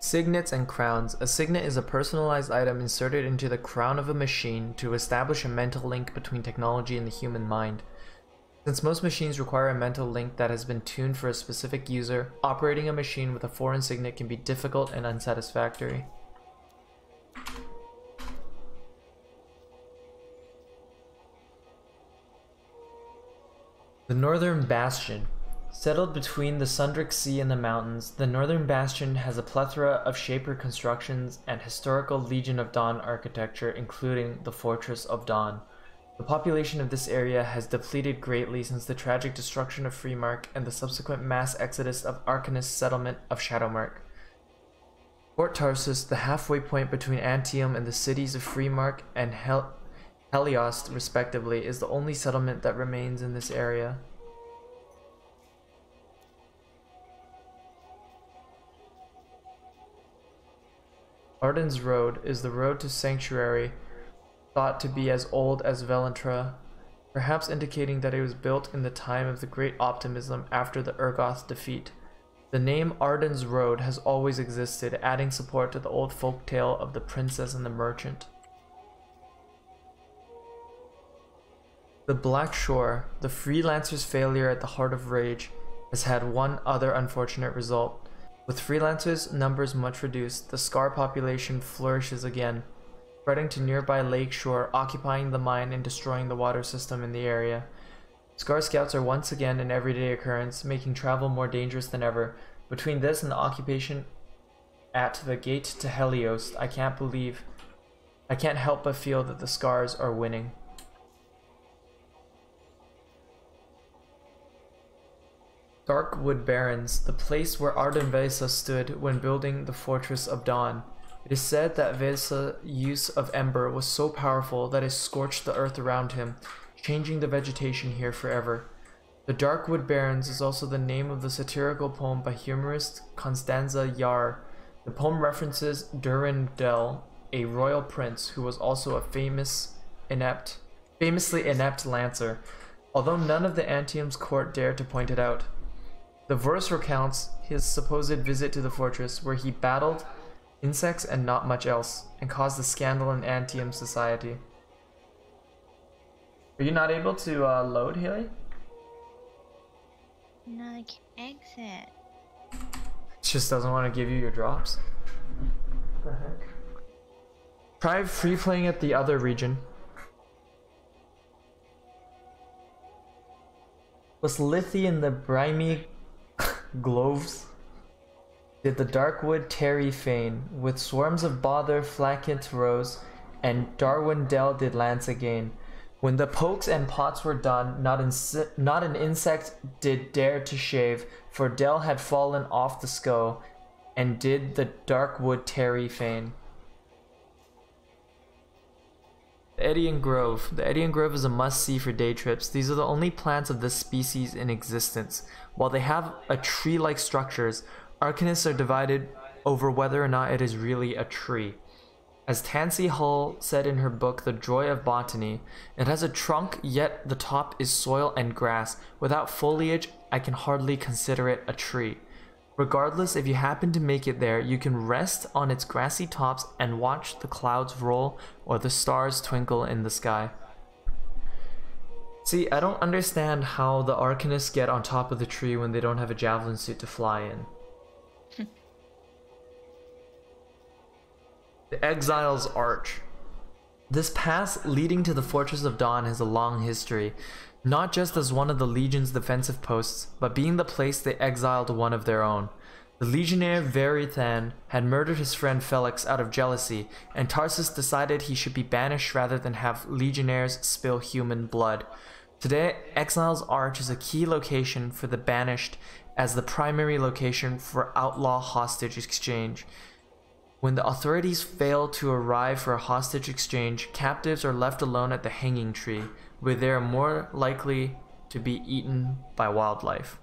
Speaker 1: Signets and crowns. A signet is a personalized item inserted into the crown of a machine to establish a mental link between technology and the human mind. Since most machines require a mental link that has been tuned for a specific user, operating a machine with a foreign signet can be difficult and unsatisfactory. The Northern Bastion. Settled between the Sundrick Sea and the mountains, the Northern Bastion has a plethora of Shaper constructions and historical Legion of Dawn architecture, including the Fortress of Dawn. The population of this area has depleted greatly since the tragic destruction of Freemark and the subsequent mass exodus of Arcanist settlement of Shadowmark. Fort Tarsus, the halfway point between Antium and the cities of Freemark and Heliost, respectively, is the only settlement that remains in this area. Arden's Road is the road to Sanctuary, thought to be as old as Velantra, perhaps indicating that it was built in the time of the Great Optimism after the Urgoth defeat. The name Arden's Road has always existed, adding support to the old folktale of the princess and the merchant. The Black Shore, the freelancer's failure at the Heart of Rage, has had one other unfortunate result. With freelancers' numbers much reduced, the Scar population flourishes again, spreading to nearby Lakeshore, occupying the mine and destroying the water system in the area. Scar scouts are once again an everyday occurrence, making travel more dangerous than ever. Between this and the occupation at the gate to Heliost, I can't help but feel that the Scars are winning. Darkwood Barrens, the place where Arden Vesa stood when building the Fortress of Dawn. It is said that Vesa's use of ember was so powerful that it scorched the earth around him, changing the vegetation here forever. The Darkwood Barrens is also the name of the satirical poem by humorist Constanza Yar. The poem references Durandal, a royal prince who was also a famously inept lancer, although none of the Antium's court dared to point it out. The verse recounts his supposed visit to the fortress, where he battled insects and not much else, and caused a scandal in Antium society. Are you not able to load, Hayley?
Speaker 2: No, I can't exit.
Speaker 1: It just doesn't want to give you your drops. What the heck? Try free playing at the other region. Was Lithy in the brimy Gloves? Did the Darkwood tarry fain, with swarms of bother flankant rose, and Darwin Dell did lance again. When the pokes and pots were done, not an insect did dare to shave, for Dell had fallen off the scow, and did the Darkwood tarry fain. The Eddy and Grove. The Eddy and Grove is a must-see for day trips. These are the only plants of this species in existence. While they have a tree-like structures, arcanists are divided over whether or not it is really a tree. As Tansy Hull said in her book, The Joy of Botany, it has a trunk, yet the top is soil and grass. Without foliage, I can hardly consider it a tree. Regardless, if you happen to make it there, you can rest on its grassy tops and watch the clouds roll or the stars twinkle in the sky. See, I don't understand how the arcanists get on top of the tree when they don't have a javelin suit to fly in. The Exile's Arch. This pass leading to the Fortress of Dawn has a long history, not just as one of the Legion's defensive posts, but being the place they exiled one of their own. The legionnaire Verithan had murdered his friend Felix out of jealousy, and Tarsus decided he should be banished rather than have legionnaires spill human blood. Today, Exile's Arch is a key location for the banished as the primary location for outlaw hostage exchange. When the authorities fail to arrive for a hostage exchange, captives are left alone at the hanging tree, where they are more likely to be eaten by wildlife.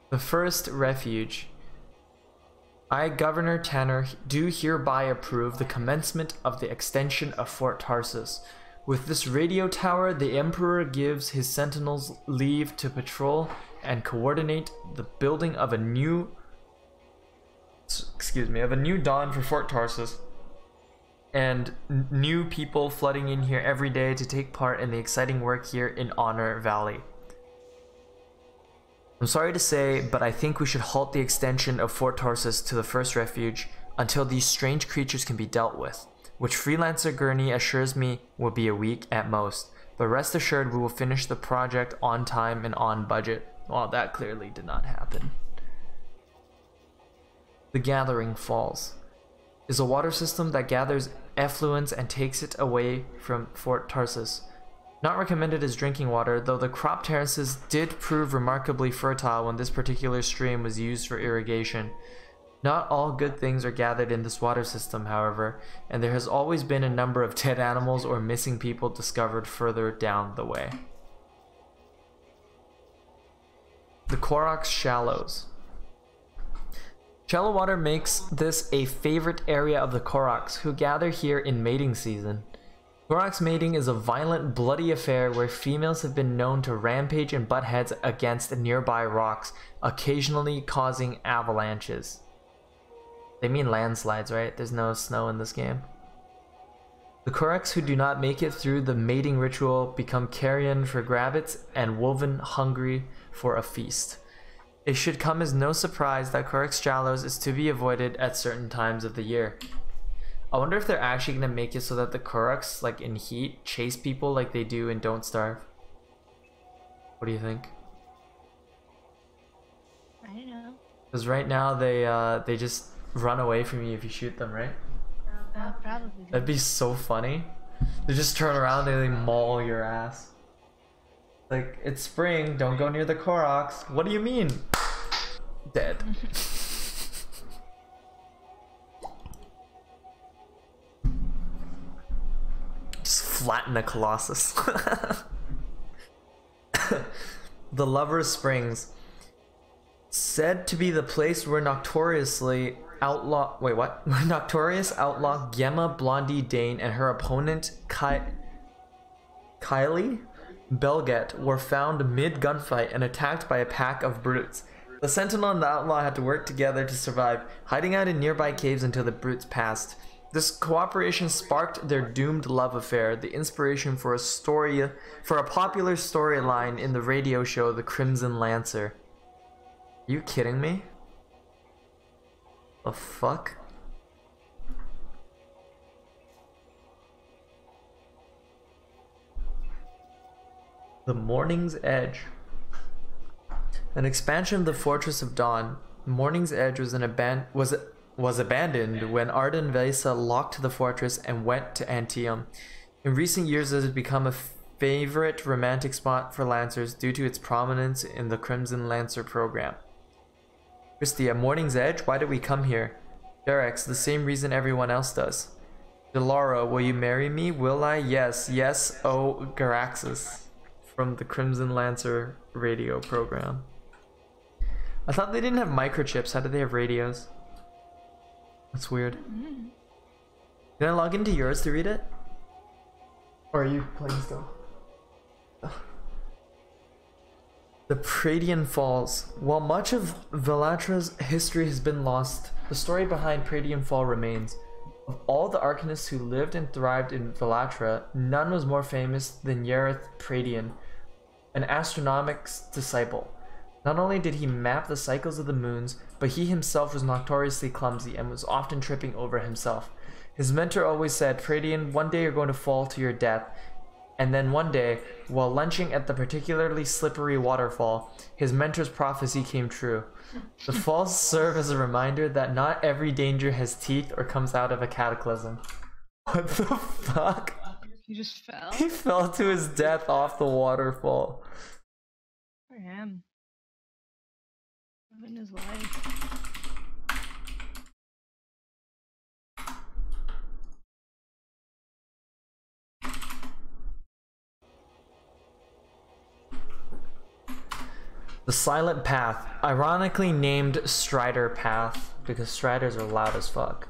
Speaker 1: The First Refuge. I, Governor Tanner, do hereby approve the commencement of the extension of Fort Tarsus. With this radio tower, the Emperor gives his sentinels leave to patrol and coordinate the building of a new dawn for Fort Tarsus, and new people flooding in here every day to take part in the exciting work here in Honor Valley. I'm sorry to say, but I think we should halt the extension of Fort Tarsus to the First Refuge until these strange creatures can be dealt with, which Freelancer Gurney assures me will be a week at most, but rest assured we will finish the project on time and on budget. Well, that clearly did not happen. The Gathering Falls is a water system that gathers effluence and takes it away from Fort Tarsus. Not recommended as drinking water, though the crop terraces did prove remarkably fertile when this particular stream was used for irrigation. Not all good things are gathered in this water system, however, and there has always been a number of dead animals or missing people discovered further down the way. The Korok's Shallows. Shallow water makes this a favorite area of the Koroks, who gather here in mating season. Korok's mating is a violent, bloody affair where females have been known to rampage and butt heads against nearby rocks, occasionally causing avalanches. They mean landslides, right? There's no snow in this game. The Koroks who do not make it through the mating ritual become carrion for grabbits and woven hungry for a feast. It should come as no surprise that Korok's Shallows is to be avoided at certain times of the year. I wonder if they're actually going to make it so that the Koroks, like in heat, chase people like they do in Don't Starve. What do you think?
Speaker 2: I don't know.
Speaker 1: Because right now they just run away from you if you shoot them, right?
Speaker 2: Probably.
Speaker 1: That'd be so funny. They just turn around and they maul your ass. Like, it's spring, don't go near the Koroks. What do you mean? Dead. Just flatten a Colossus. The Lover's Springs. Said to be the place where notorious outlaw Gemma Blondie Dane and her opponent Kylie Belget were found mid-gunfight and attacked by a pack of brutes. The Sentinel and the Outlaw had to work together to survive, hiding out in nearby caves until the brutes passed. This cooperation sparked their doomed love affair, the inspiration for a popular storyline in the radio show The Crimson Lancer. Are you kidding me? The fuck? The Morning's Edge. An expansion of the Fortress of Dawn, Morning's Edge was abandoned when Arden Vaesa locked the fortress and went to Antium. In recent years, it has become a favorite romantic spot for Lancers due to its prominence in the Crimson Lancer program. Christia, Morning's Edge? Why did we come here? Derex, the same reason everyone else does. Delara, will you marry me? Will I? Yes, yes, oh, Garaxus. From the Crimson Lancer radio program. I thought they didn't have microchips. How do they have radios? That's weird. Can I log into yours to read it? Or are you playing still? The Pradian Falls. While much of Velatra's history has been lost, the story behind Pradian Fall remains. Of all the Arcanists who lived and thrived in Velatra, none was more famous than Yareth Pradian, an astronomic's disciple. Not only did he map the cycles of the moons, but he himself was notoriously clumsy and was often tripping over himself. His mentor always said, Pradian, one day you're going to fall to your death. And then one day, while lunching at the particularly slippery waterfall, his mentor's prophecy came true. The falls serve as a reminder that not every danger has teeth or comes out of a cataclysm. What the fuck?
Speaker 2: He just fell.
Speaker 1: He fell to his death off the waterfall.
Speaker 2: For him. Living his life.
Speaker 1: The Silent Path, ironically named Strider Path, because Striders are loud as fuck.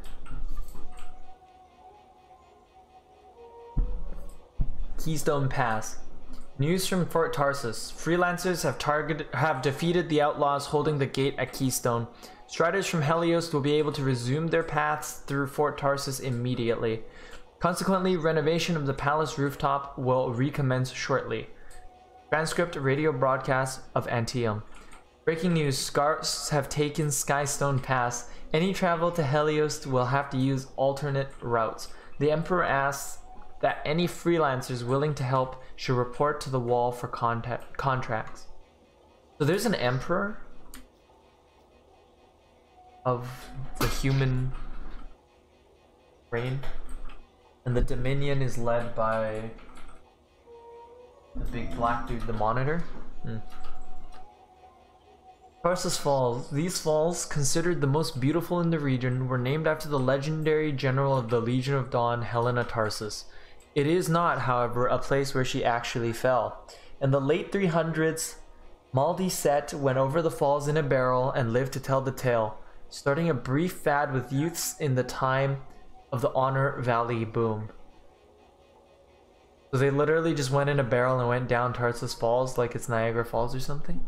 Speaker 1: Keystone Pass. News from Fort Tarsus. Freelancers have defeated the outlaws holding the gate at Keystone. Striders from Helios will be able to resume their paths through Fort Tarsus immediately. Consequently, renovation of the palace rooftop will recommence shortly. Transcript radio broadcast of Anthem. Breaking news, Scars have taken Skystone Pass. Any travel to Helios will have to use alternate routes. The Emperor asks that any freelancers willing to help should report to the wall for contracts. So there's an Emperor of the human reign, and the Dominion is led by the big black dude, the Monitor. Tarsus Falls. These falls, considered the most beautiful in the region, were named after the legendary general of the Legion of Dawn, Helena Tarsus. It is not, however, a place where she actually fell. In the late 300s, Maldi Set went over the falls in a barrel and lived to tell the tale, starting a brief fad with youths in the time of the Honor Valley boom. So they literally just went in a barrel and went down Tarsus Falls like it's Niagara Falls or something?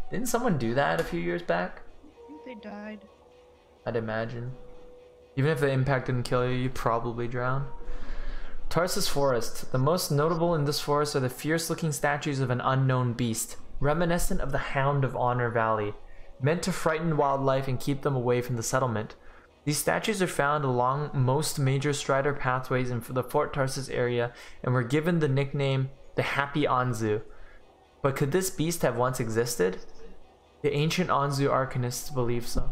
Speaker 1: Didn't someone do that a few years back?
Speaker 2: I think they died.
Speaker 1: I'd imagine. Even if the impact didn't kill you, you'd probably drown. Tarsus Forest. The most notable in this forest are the fierce-looking statues of an unknown beast, reminiscent of the Hound of Honor Valley, meant to frighten wildlife and keep them away from the settlement. These statues are found along most major Strider pathways in the Fort Tarsus area and were given the nickname the Happy Anzu. But could this beast have once existed? The ancient Anzu arcanists believe so.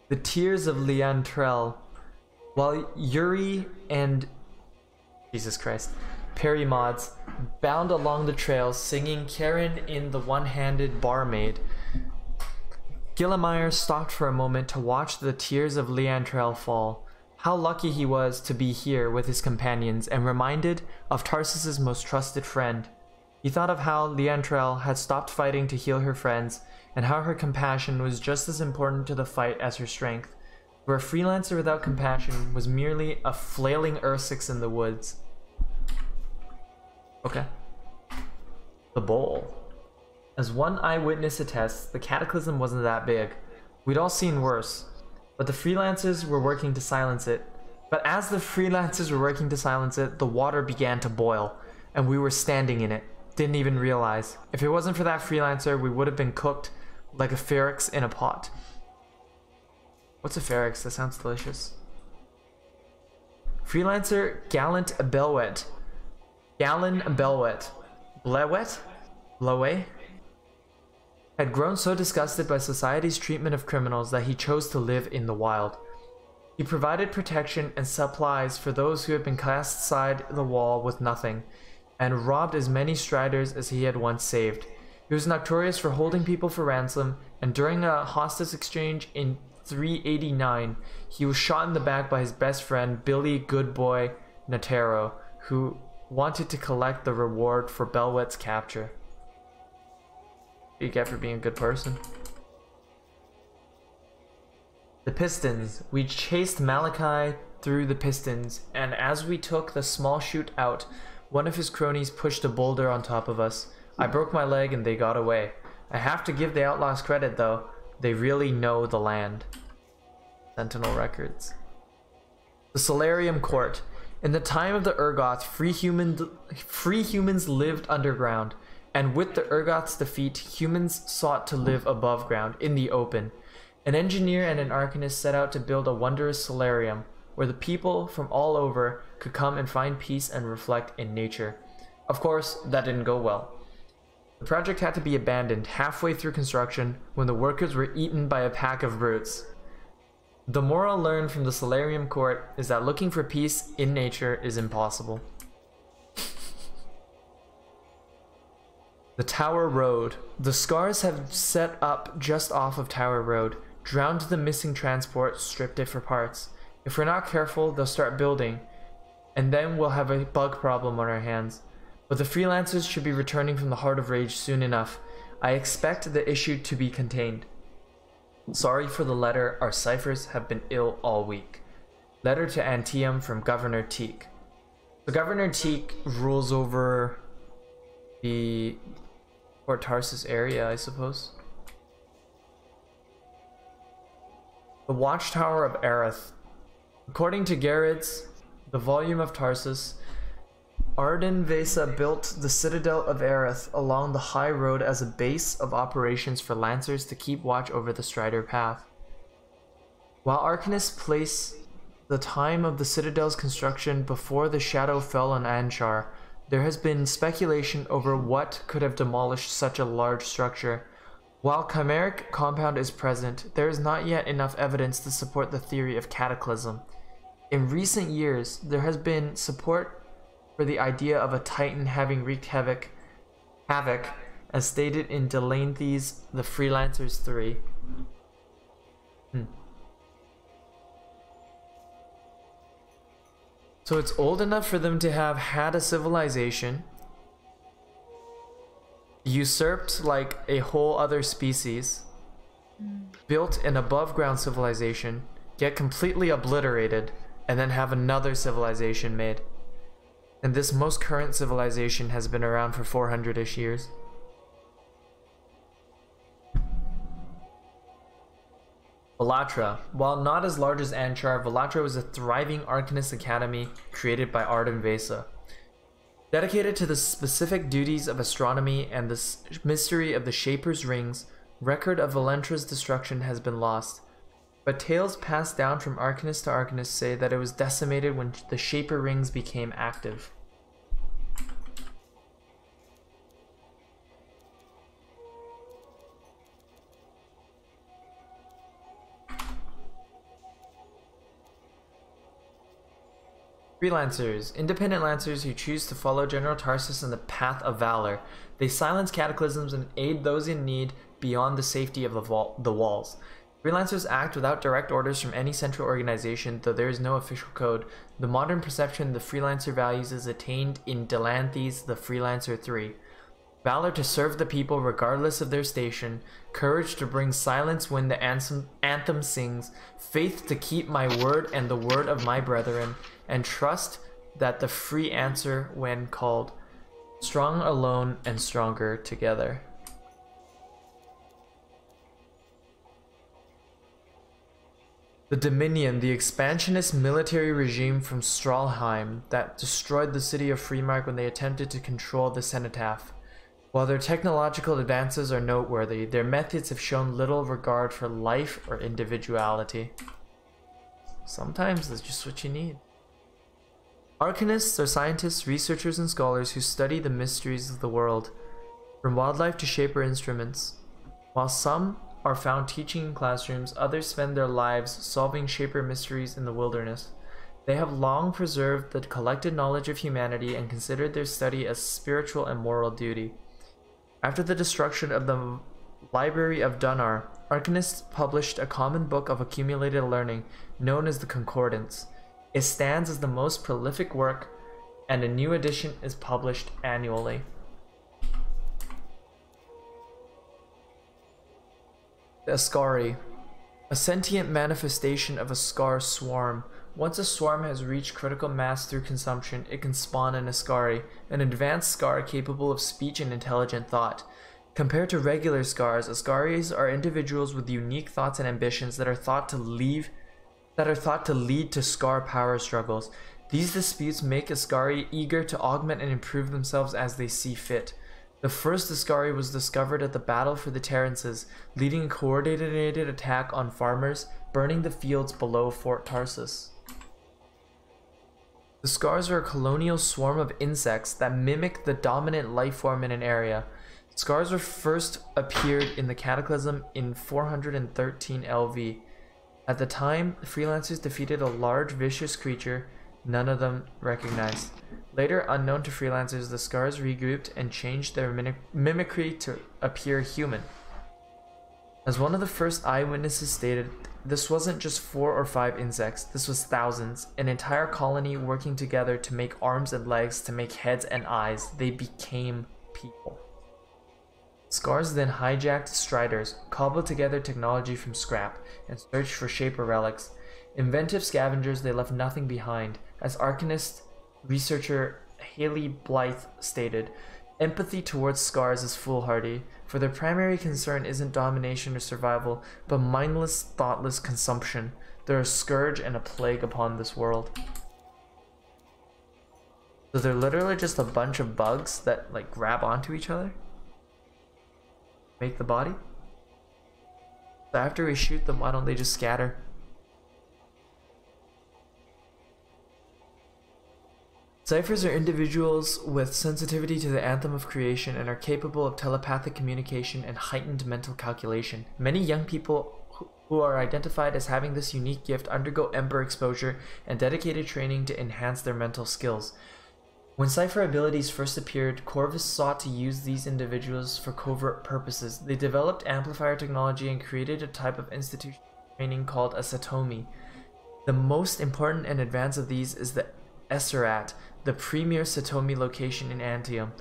Speaker 1: The Tears of Liantrell. While Yuri and Jesus Christ, Perry mods bound along the trail singing Karen in the One-Handed Barmaid, Gillemeyer stopped for a moment to watch the Tears of Liantrell fall. How lucky he was to be here with his companions and reminded of Tarsus's most trusted friend. He thought of how Liantrell had stopped fighting to heal her friends and how her compassion was just as important to the fight as her strength. Where a freelancer without compassion was merely a flailing Ursix in the woods. Okay. The bowl. As one eyewitness attests, the cataclysm wasn't that big. We'd all seen worse, but the freelancers were working to silence it. But as the freelancers were working to silence it, the water began to boil, and we were standing in it. Didn't even realize. If it wasn't for that freelancer, we would have been cooked like a Feryx in a pot. What's a Feryx? That sounds delicious. Freelancer Gallant Belwet. Gallon Belwet. Blewet? Blowe? Had grown so disgusted by society's treatment of criminals that he chose to live in the wild. He provided protection and supplies for those who had been cast aside the wall with nothing, and robbed as many Striders as he had once saved. He was notorious for holding people for ransom and during a hostage exchange in 389, he was shot in the back by his best friend Billy Goodboy Natero, who wanted to collect the reward for Belwet's capture. You get for being a good person. The Pistons. We chased Malachi through the Pistons, and as we took the small chute out, one of his cronies pushed a boulder on top of us. I broke my leg and they got away. I have to give the outlaws credit though. They really know the land. Sentinel Records. The Solarium Court. In the time of the Urgots, free humans lived underground, and with the Urgots' defeat, humans sought to live above ground, in the open. An engineer and an arcanist set out to build a wondrous solarium, where the people from all over could come and find peace and reflect in nature. Of course, that didn't go well. The project had to be abandoned halfway through construction when the workers were eaten by a pack of brutes. The moral learned from the Solarium Court is that looking for peace in nature is impossible. The Tower Road. The Scars have set up just off of Tower Road, drowned the missing transport, stripped it for parts. If we're not careful, they'll start building, and then we'll have a bug problem on our hands. But the freelancers should be returning from the Heart of Rage soon enough. I expect the issue to be contained. Sorry for the letter, our ciphers have been ill all week. Letter to Anthem from Governor Teak. So Governor Teak rules over the Port Tarsus area, I suppose. The Watchtower of Aerith. According to Garrett's The Volume of Tarsus, Arden Vesa built the Citadel of Aerith along the high road as a base of operations for lancers to keep watch over the Strider Path. While arcanists place the time of the Citadel's construction before the shadow fell on Anshar, there has been speculation over what could have demolished such a large structure. While chimeric compound is present, there is not yet enough evidence to support the theory of cataclysm. In recent years, there has been support for the idea of a titan having wreaked havoc, as stated in Delanthes' The Freelancers 3. So it's old enough for them to have had a civilization, usurped like a whole other species, built an above ground civilization, get completely obliterated, and then have another civilization made. And this most current civilization has been around for 400-ish years. Velatra. While not as large as Anshar, Velatra was a thriving Arcanist academy created by Arden Vesa. Dedicated to the specific duties of astronomy and the mystery of the Shaper's Rings, record of Valentra's destruction has been lost. But tales passed down from Arcanist to Arcanist say that it was decimated when the Shaper Rings became active. Freelancers. Independent lancers who choose to follow General Tarsus in the path of valor. They silence cataclysms and aid those in need beyond the safety of the walls. Freelancers act without direct orders from any central organization, though there is no official code. The modern perception of the freelancer values is attained in Delanthes' The Freelancer 3. Valor to serve the people regardless of their station, courage to bring silence when the anthem sings, faith to keep my word and the word of my brethren, and trust that the free answer when called. Strong alone and stronger together. The Dominion, the expansionist military regime from Stralheim that destroyed the city of Freemark when they attempted to control the cenotaph. While their technological advances are noteworthy, their methods have shown little regard for life or individuality. Sometimes that's just what you need. Arcanists are scientists, researchers, and scholars who study the mysteries of the world, from wildlife to shaper instruments. While some are found teaching in classrooms, others spend their lives solving shaper mysteries in the wilderness. They have long preserved the collected knowledge of humanity and considered their study as spiritual and moral duty. After the destruction of the Library of Dunnar, Arcanists published a common book of accumulated learning known as the Concordance. It stands as the most prolific work, and a new edition is published annually. The Ascari, a sentient manifestation of a scar swarm. Once a swarm has reached critical mass through consumption, it can spawn an Ascari, an advanced scar capable of speech and intelligent thought. Compared to regular scars, Ascaris are individuals with unique thoughts and ambitions that are thought to lead to scar power struggles. These disputes make Ascari eager to augment and improve themselves as they see fit. The first Ascari was discovered at the Battle for the Terrances, leading a coordinated attack on farmers, burning the fields below Fort Tarsus. The Scars are a colonial swarm of insects that mimic the dominant life form in an area. Scars were first appeared in the Cataclysm in 413 LV. At the time, the freelancers defeated a large vicious creature none of them recognized. Later, unknown to freelancers, the Scars regrouped and changed their mimicry to appear human. As one of the first eyewitnesses stated, this wasn't just 4 or 5 insects, this was thousands, an entire colony working together to make arms and legs, to make heads and eyes. They became people. Scars then hijacked Striders, cobbled together technology from scrap, and searched for Shaper relics. Inventive scavengers, they left nothing behind. As Arcanist researcher Hayley Blythe stated, empathy towards Scars is foolhardy, for their primary concern isn't domination or survival, but mindless, thoughtless consumption. They're a scourge and a plague upon this world. So they're literally just a bunch of bugs that like grab onto each other? Make the body? So after we shoot them, why don't they just scatter? Ciphers are individuals with sensitivity to the anthem of creation and are capable of telepathic communication and heightened mental calculation. Many young people who are identified as having this unique gift undergo Ember exposure and dedicated training to enhance their mental skills. When Cipher abilities first appeared, Corvus sought to use these individuals for covert purposes. They developed amplifier technology and created a type of institutional training called a Satomi. The most important and advanced of these is the Esserat, the premier Satomi location in Anthem.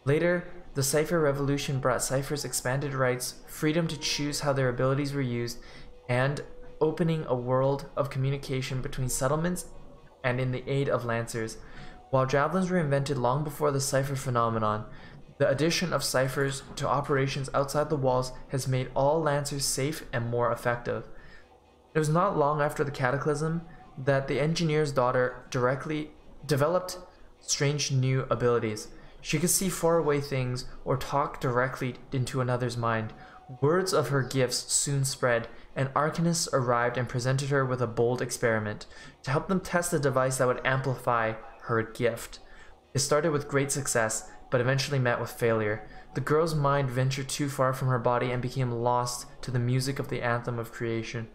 Speaker 1: Later, the Cipher Revolution brought Ciphers expanded rights, freedom to choose how their abilities were used, and opening a world of communication between settlements and in the aid of Lancers. While javelins were invented long before the Cipher phenomenon, the addition of ciphers to operations outside the walls has made all Lancers safe and more effective. It was not long after the Cataclysm that the engineer's daughter directly developed strange new abilities. She could see faraway things or talk directly into another's mind. Words of her gifts soon spread, and Arcanists arrived and presented her with a bold experiment to help them test a device that would amplify her gift. It started with great success, but eventually met with failure. The girl's mind ventured too far from her body and became lost to the music of the anthem of creation.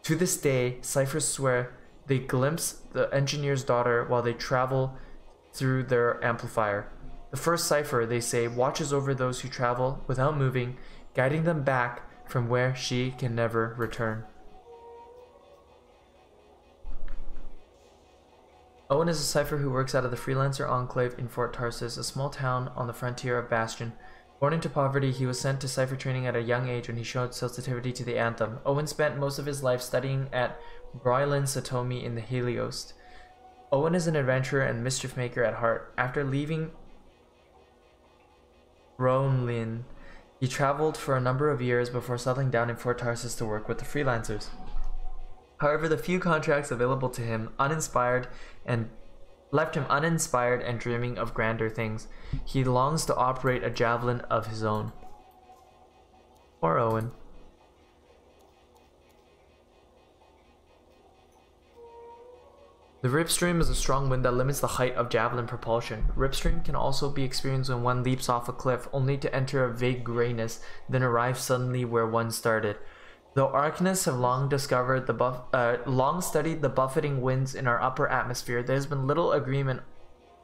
Speaker 1: To this day, ciphers swear they glimpse the engineer's daughter while they travel through their amplifier. The first cipher, they say, watches over those who travel without moving, guiding them back from where she can never return. Owen is a cipher who works out of the Freelancer Enclave in Fort Tarsus, a small town on the frontier of Bastion. Born into poverty, he was sent to cipher training at a young age when he showed sensitivity to the anthem. Owen spent most of his life studying at Broylin Satomi in the Heliost. Owen is an adventurer and mischief maker at heart. After leaving Broylin, he traveled for a number of years before settling down in Fort Tarsus to work with the freelancers. However, the few contracts available to him left him uninspired and dreaming of grander things. He longs to operate a javelin of his own. Poor Owen. The ripstream is a strong wind that limits the height of javelin propulsion. Ripstream can also be experienced when one leaps off a cliff, only to enter a vague grayness, then arrive suddenly where one started. Though Arcanists have long studied the buffeting winds in our upper atmosphere, there has been little agreement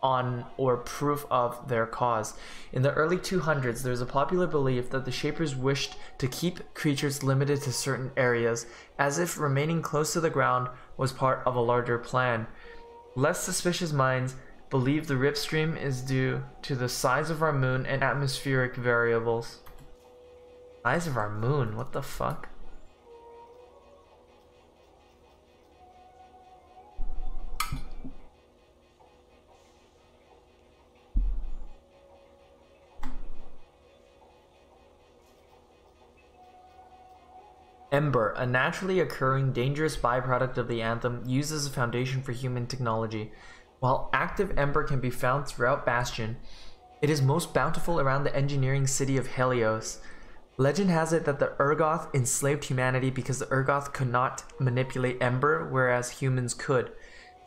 Speaker 1: on or proof of their cause. In the early 200s, there was a popular belief that the Shapers wished to keep creatures limited to certain areas, as if remaining close to the ground was part of a larger plan. Less suspicious minds believe the rip stream is due to the size of our moon and atmospheric variables. Size of our moon? What the fuck? Ember, a naturally occurring dangerous byproduct of the Anthem, used as a foundation for human technology. While active ember can be found throughout Bastion, it is most bountiful around the engineering city of Helios. Legend has it that the Urgoth enslaved humanity because the Urgoth could not manipulate ember, whereas humans could.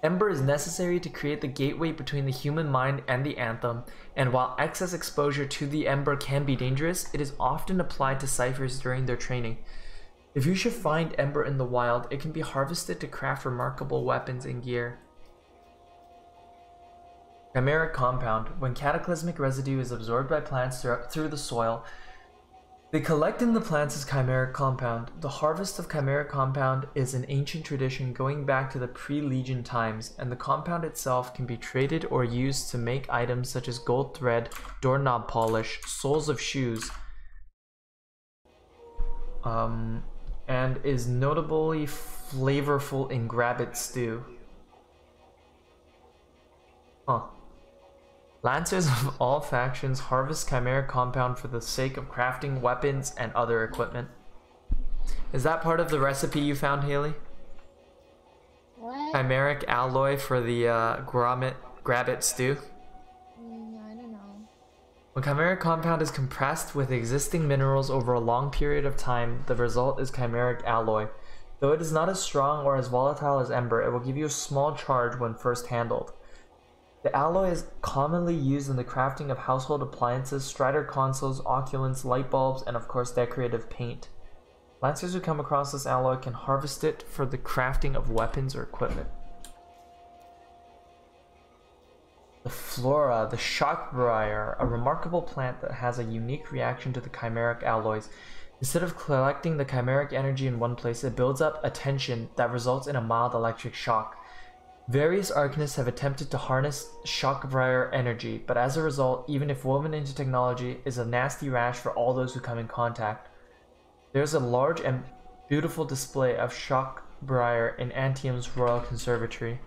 Speaker 1: Ember is necessary to create the gateway between the human mind and the Anthem, and while excess exposure to the ember can be dangerous, it is often applied to ciphers during their training. If you should find ember in the wild, it can be harvested to craft remarkable weapons and gear. Chimeric compound. When cataclysmic residue is absorbed by plants through the soil, they collect in the plants as chimeric compound. The harvest of chimeric compound is an ancient tradition going back to the pre-Legion times, and the compound itself can be traded or used to make items such as gold thread, doorknob polish, soles of shoes, and is notably flavorful in grabbit stew. Huh. Lancers of all factions harvest chimeric compound for the sake of crafting weapons and other equipment. Is that part of the recipe you found, Hayley?
Speaker 2: What?
Speaker 1: Chimeric alloy for the grabbit stew?
Speaker 2: I don't know.
Speaker 1: When chimeric compound is compressed with existing minerals over a long period of time, the result is chimeric alloy. Though it is not as strong or as volatile as ember, it will give you a small charge when first handled. The alloy is commonly used in the crafting of household appliances, Strider consoles, oculants, light bulbs, and of course decorative paint. Lancers who come across this alloy can harvest it for the crafting of weapons or equipment. The flora, the shockbriar, a remarkable plant that has a unique reaction to the chimeric alloys. Instead of collecting the chimeric energy in one place, it builds up a tension that results in a mild electric shock. Various arcanists have attempted to harness shockbriar energy, but as a result, even if woven into technology, is a nasty rash for all those who come in contact. There's a large and beautiful display of shockbriar in Antium's Royal Conservatory.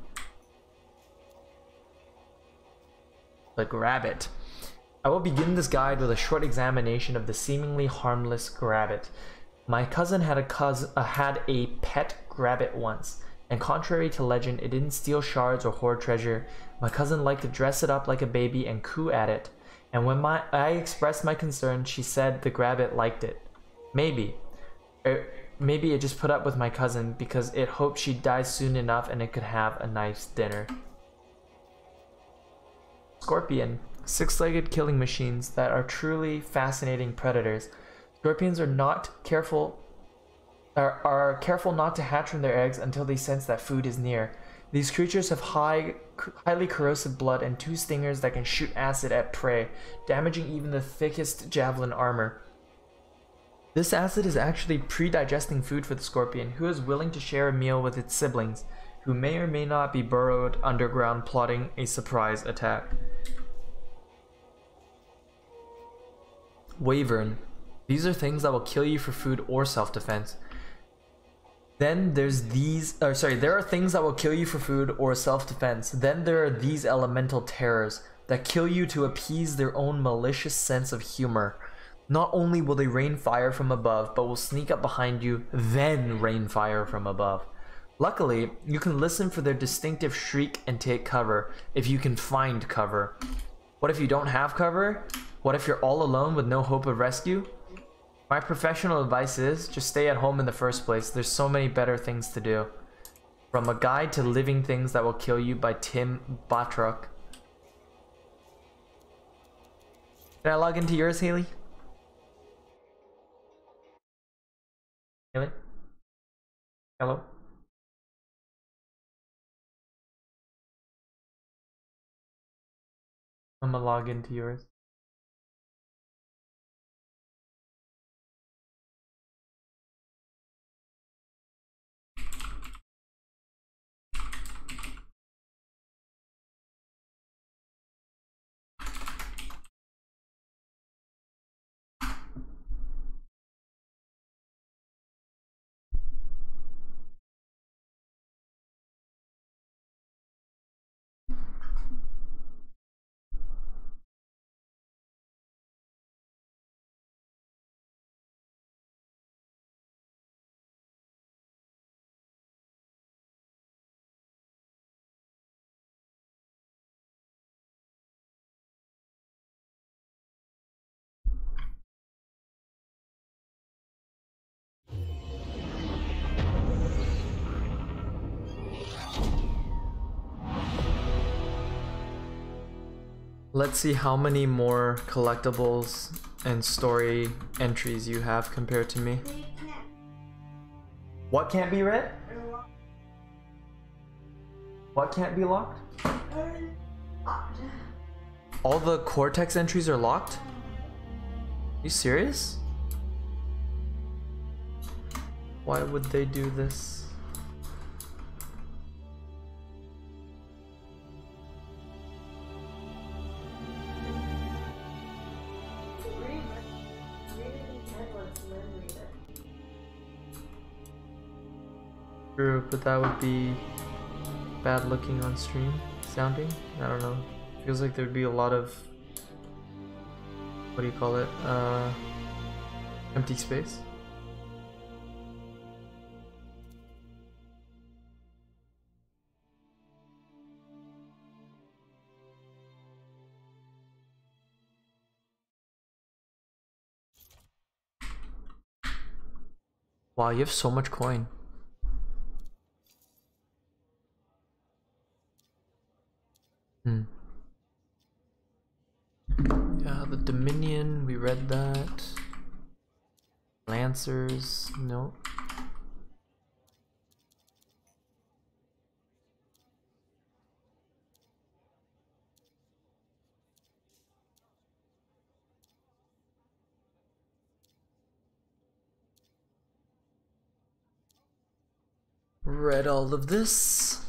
Speaker 1: The grabbit. I will begin this guide with a short examination of the seemingly harmless grabbit. My cousin had a pet grabbit once, and contrary to legend, it didn't steal shards or hoard treasure. My cousin liked to dress it up like a baby and coo at it, and when I expressed my concern, she said the grabbit liked it. Maybe it just put up with my cousin because it hoped she'd die soon enough and it could have a nice dinner. Scorpion. Six-legged killing machines that are truly fascinating predators. Scorpions are careful not to hatch from their eggs until they sense that food is near. These creatures have highly corrosive blood and two stingers that can shoot acid at prey, damaging even the thickest javelin armor. This acid is actually pre-digesting food for the scorpion, who is willing to share a meal with its siblings, who may or may not be burrowed underground plotting a surprise attack. Wyvern. These are things that will kill you for food or self-defense. Then there's there are things that will kill you for food or self-defense. Then there are these elemental terrors that kill you to appease their own malicious sense of humor. Not only will they rain fire from above, but will sneak up behind you, then rain fire from above. Luckily, you can listen for their distinctive shriek and take cover, if you can find cover. What if you don't have cover? What if you're all alone with no hope of rescue? My professional advice is, just stay at home in the first place. There's so many better things to do. From A Guide to Living Things That Will Kill You by Tim Batruk. Can I log into yours, Hayley? Hayley? Hello? I'm gonna log into yours. Let's see how many more collectibles and story entries you have compared to me. What can't be read? What can't be locked? All the Cortex entries are locked? Are you serious? Why would they do this? True, but that would be bad looking on stream, sounding. I don't know. Feels like there'd be a lot of, what do you call it? Empty space. Wow, you have so much coin. Yeah, the Dominion, we read that. Lancers, no. Read all of this.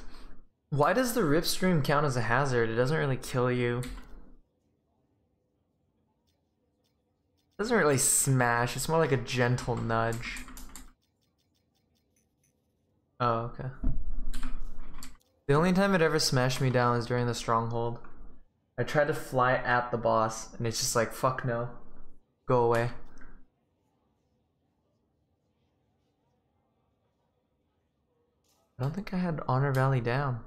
Speaker 1: Why does the rip stream count as a hazard? It doesn't really kill you. Doesn't really smash, it's more like a gentle nudge. Oh, okay. The only time it ever smashed me down is during the stronghold. I tried to fly at the boss and it's just like, fuck no. Go away. I don't think I had Honor Valley down.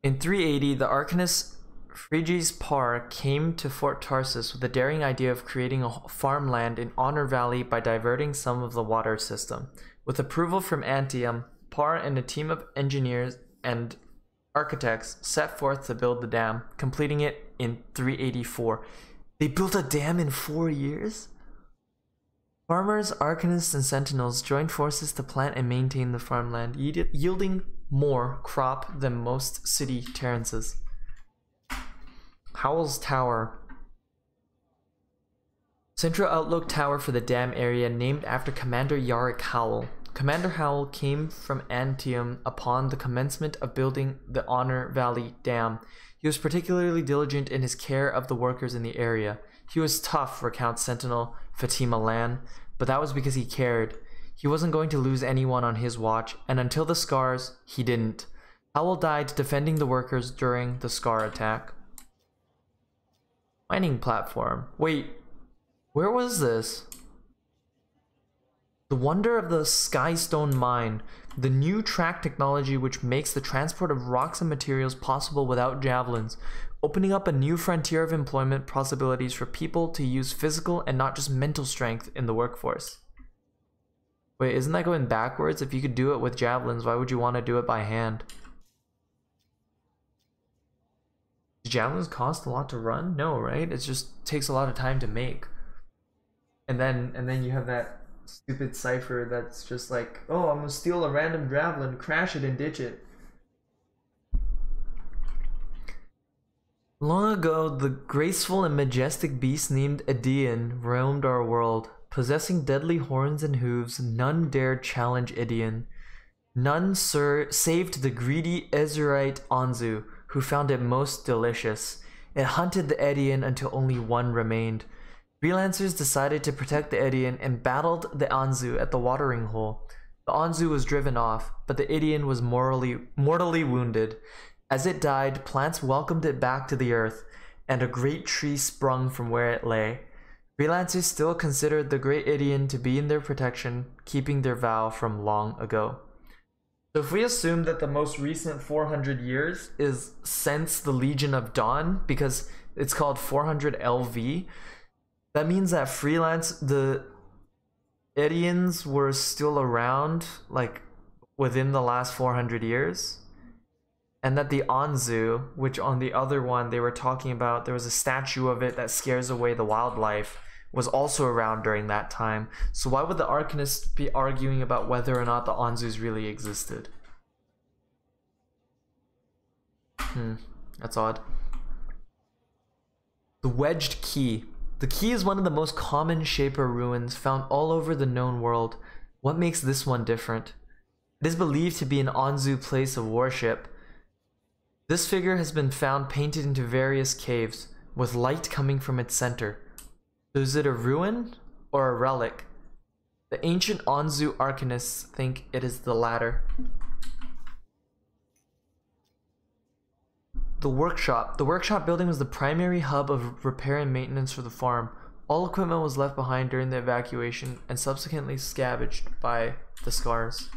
Speaker 1: In 380, the Arcanist Phryges Par came to Fort Tarsus with the daring idea of creating a farmland in Honor Valley by diverting some of the water system. With approval from Anthem, Par and a team of engineers and architects set forth to build the dam, completing it in 384. They built a dam in 4 years? Farmers, Arcanists, and Sentinels joined forces to plant and maintain the farmland, yielding more crop than most city terraces. Howell's Tower. Central Outlook Tower for the dam area named after Commander Yarick Howell. Commander Howell came from Anthem upon the commencement of building the Honor Valley Dam. He was particularly diligent in his care of the workers in the area. He was tough, recounts Sentinel Fatima Lan, but that was because he cared. He wasn't going to lose anyone on his watch, and until the Scars, he didn't. Howell died defending the workers during the Scar attack. Mining platform. Wait, where was this? The wonder of the Skystone Mine, the new track technology which makes the transport of rocks and materials possible without javelins, opening up a new frontier of employment possibilities for people to use physical and not just mental strength in the workforce. Wait, isn't that going backwards? If you could do it with javelins, why would you want to do it by hand? Do javelins cost a lot to run? No, right? It just takes a lot of time to make. And then you have that stupid cipher that's just like, oh, I'm gonna steal a random javelin, crash it and ditch it. Long ago, the graceful and majestic beast named Idian roamed our world. Possessing deadly horns and hooves, none dared challenge Idian. None saved the greedy Ezurite Anzu, who found it most delicious. It hunted the Idian until only one remained. Freelancers decided to protect the Idian and battled the Anzu at the watering hole. The Anzu was driven off, but the Idian was mortally wounded. As it died, plants welcomed it back to the earth, and a great tree sprung from where it lay. Freelancers still considered the great Idian to be in their protection, keeping their vow from long ago. So if we assume that the most recent 400 years is since the Legion of Dawn, because it's called 400 LV, that means that the Idians were still around, like, within the last 400 years. And that the Anzu, which on the other one they were talking about, there was a statue of it that scares away the wildlife, was also around during that time. So why would the Arcanists be arguing about whether or not the Anzus really existed? That's odd. The Wedged Key. The key is one of the most common Shaper ruins found all over the known world. What makes this one different? It is believed to be an Anzu place of worship. This figure has been found painted into various caves, with light coming from its center. So is it a ruin or a relic? The ancient Anzu Arcanists think it is the latter. The workshop. The workshop building was the primary hub of repair and maintenance for the farm. All equipment was left behind during the evacuation and subsequently scavenged by the scars.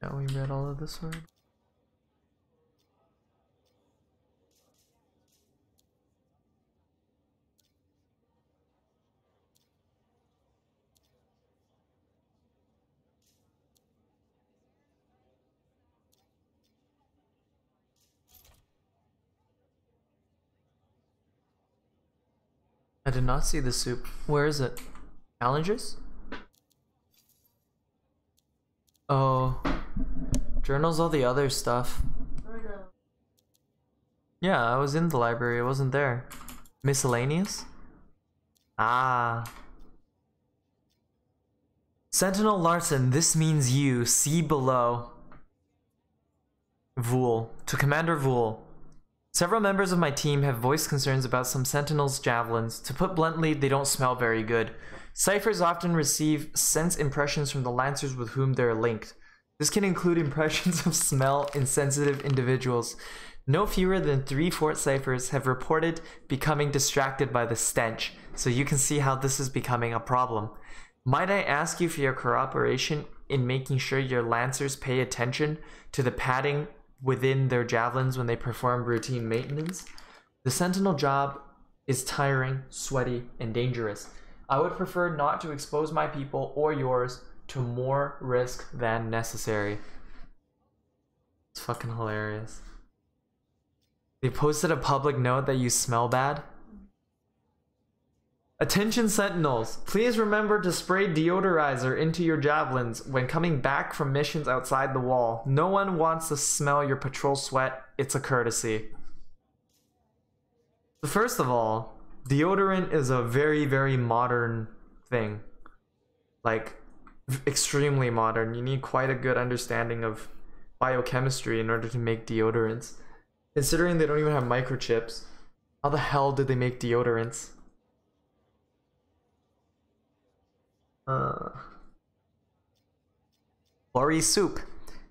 Speaker 1: Now we read all of this already. I did not see the soup. Where is it? Challenges? Oh. Journals, all the other stuff. Yeah, I was in the library. It wasn't there. Miscellaneous? Ah. Sentinel Larson, this means you. See below. Vool. To Commander Vool. Several members of my team have voiced concerns about some Sentinel's javelins. To put bluntly, they don't smell very good. Ciphers often receive sense impressions from the Lancers with whom they're linked. This can include impressions of smell in sensitive individuals. No fewer than 3 Fort Ciphers have reported becoming distracted by the stench, so you can see how this is becoming a problem. Might I ask you for your cooperation in making sure your Lancers pay attention to the padding within their javelins when they perform routine maintenance? The Sentinel job is tiring, sweaty, and dangerous. I would prefer not to expose my people or yours to more risk than necessary. It's fucking hilarious. They posted a public note that you smell bad. Attention Sentinels, please remember to spray deodorizer into your javelins when coming back from missions outside the wall. No one wants to smell your patrol sweat. It's a courtesy. First of all, deodorant is a very, very modern thing. Like, extremely modern. You need quite a good understanding of biochemistry in order to make deodorants. Considering they don't even have microchips, how the hell did they make deodorants? Lorry soup,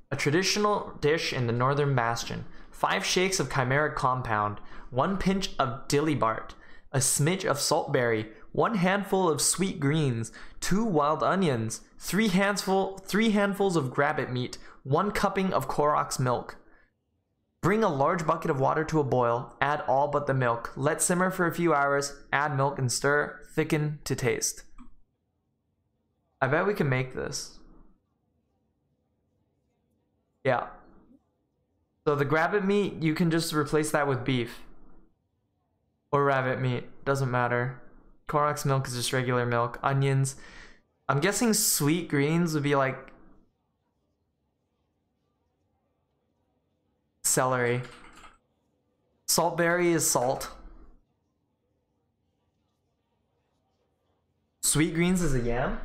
Speaker 1: a traditional dish in the Northern Bastion. 5 shakes of chimeric compound, 1 pinch of dillybart, a smidge of saltberry, 1 handful of sweet greens, 2 wild onions, 3 handfuls of grabbit meat, 1 cupping of Koroks milk. Bring a large bucket of water to a boil, add all but the milk, let simmer for a few hours, add milk and stir, thicken to taste. I bet we can make this. Yeah. So the grabbit meat, you can just replace that with beef. Or rabbit meat, doesn't matter. Koroks milk is just regular milk. Onions. I'm guessing sweet greens would be like celery. Saltberry is salt. Sweet greens is a yam.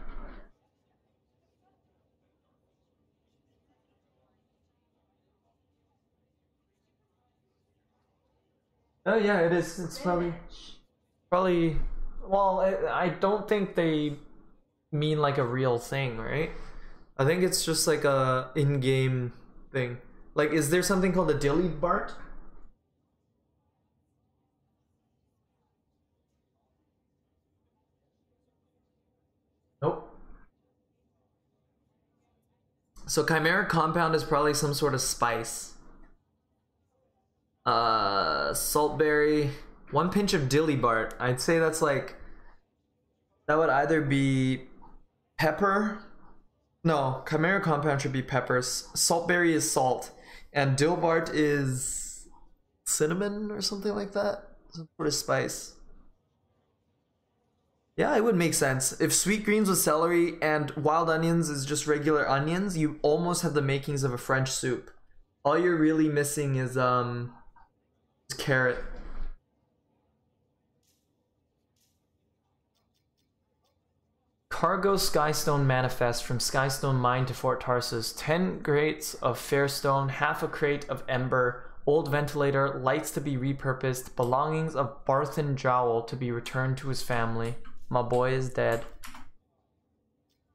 Speaker 1: Oh yeah, it is. It's probably. Well, I don't think they mean like a real thing, right? I think it's just like a in-game thing. Like, is there something called a dilly bart? Nope. So chimera compound is probably some sort of spice. Saltberry, 1 pinch of dilly bart. I'd say that's like, that would either be pepper. No, chimera compound should be peppers. Saltberry is salt, and dill bart is cinnamon or something like that. Some sort of spice. Yeah, it would make sense. If sweet greens was celery and wild onions is just regular onions, you almost have the makings of a French soup. All you're really missing is carrot. Cargo Skystone Manifest from Skystone Mine to Fort Tarsus. 10 crates of fairstone, half a crate of ember, old ventilator, lights to be repurposed, belongings of Barthen Jowl to be returned to his family. My boy is dead.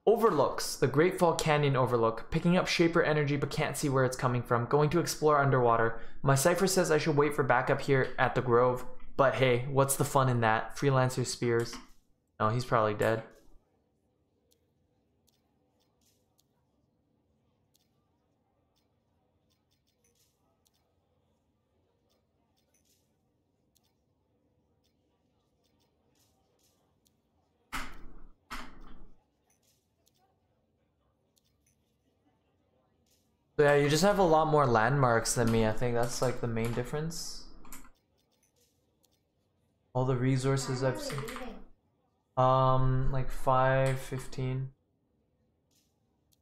Speaker 1: Overlooks. The Great Fall Canyon Overlook. Picking up Shaper energy but can't see where it's coming from. Going to explore underwater. My cipher says I should wait for backup here at the Grove. But hey, what's the fun in that? Freelancer Spears. Oh, he's probably dead. So yeah, you just have a lot more landmarks than me. I think that's like the main difference. All the resources I've seen. Like 5:15.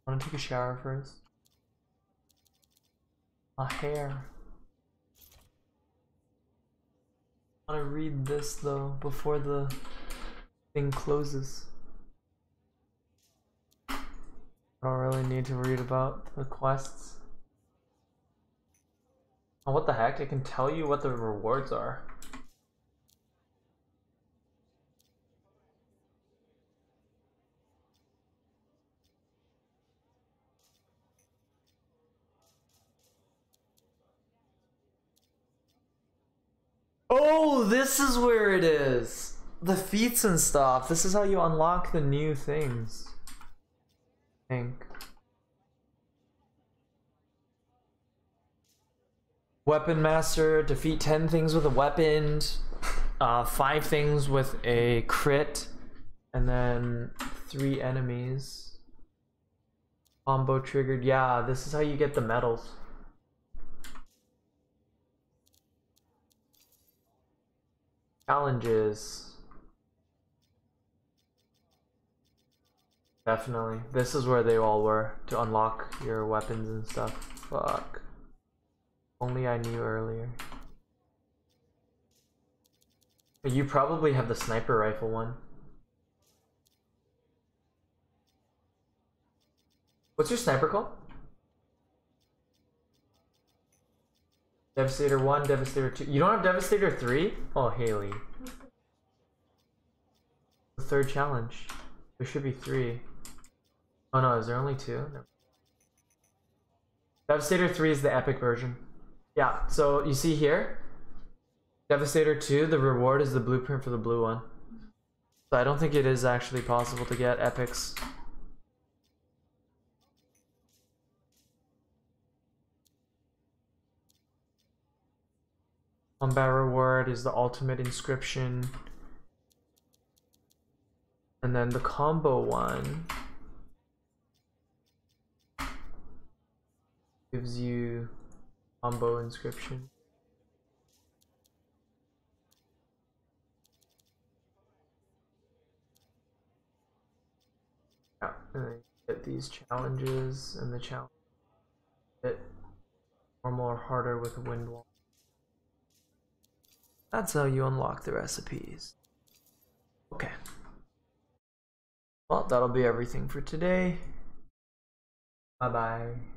Speaker 1: I want to take a shower first. My hair. I want to read this though before the thing closes. I don't really need to read about the quests. Oh, what the heck? I can tell you what the rewards are. Oh, this is where it is. The feats and stuff. This is how you unlock the new things. I think. Weapon Master, defeat 10 things with a weapon, 5 things with a crit, and then 3 enemies. Combo triggered. Yeah, this is how you get the medals. Challenges. Definitely. This is where they all were, to unlock your weapons and stuff. Fuck. Only I knew earlier. You probably have the sniper rifle one. What's your sniper called? Devastator 1, Devastator 2. You don't have Devastator 3? Oh, Hayley. The 3rd challenge. There should be 3. Oh no, is there only 2? No. Devastator 3 is the epic version. Yeah, so you see here, Devastator 2, the reward is the blueprint for the blue one. So I don't think it is actually possible to get epics. Combat reward is the ultimate inscription. And then the combo one gives you combo inscription. And then you get these challenges, and the challenge bit normal or harder with wind wall. That's how you unlock the recipes. Okay. Well, that'll be everything for today. Bye bye.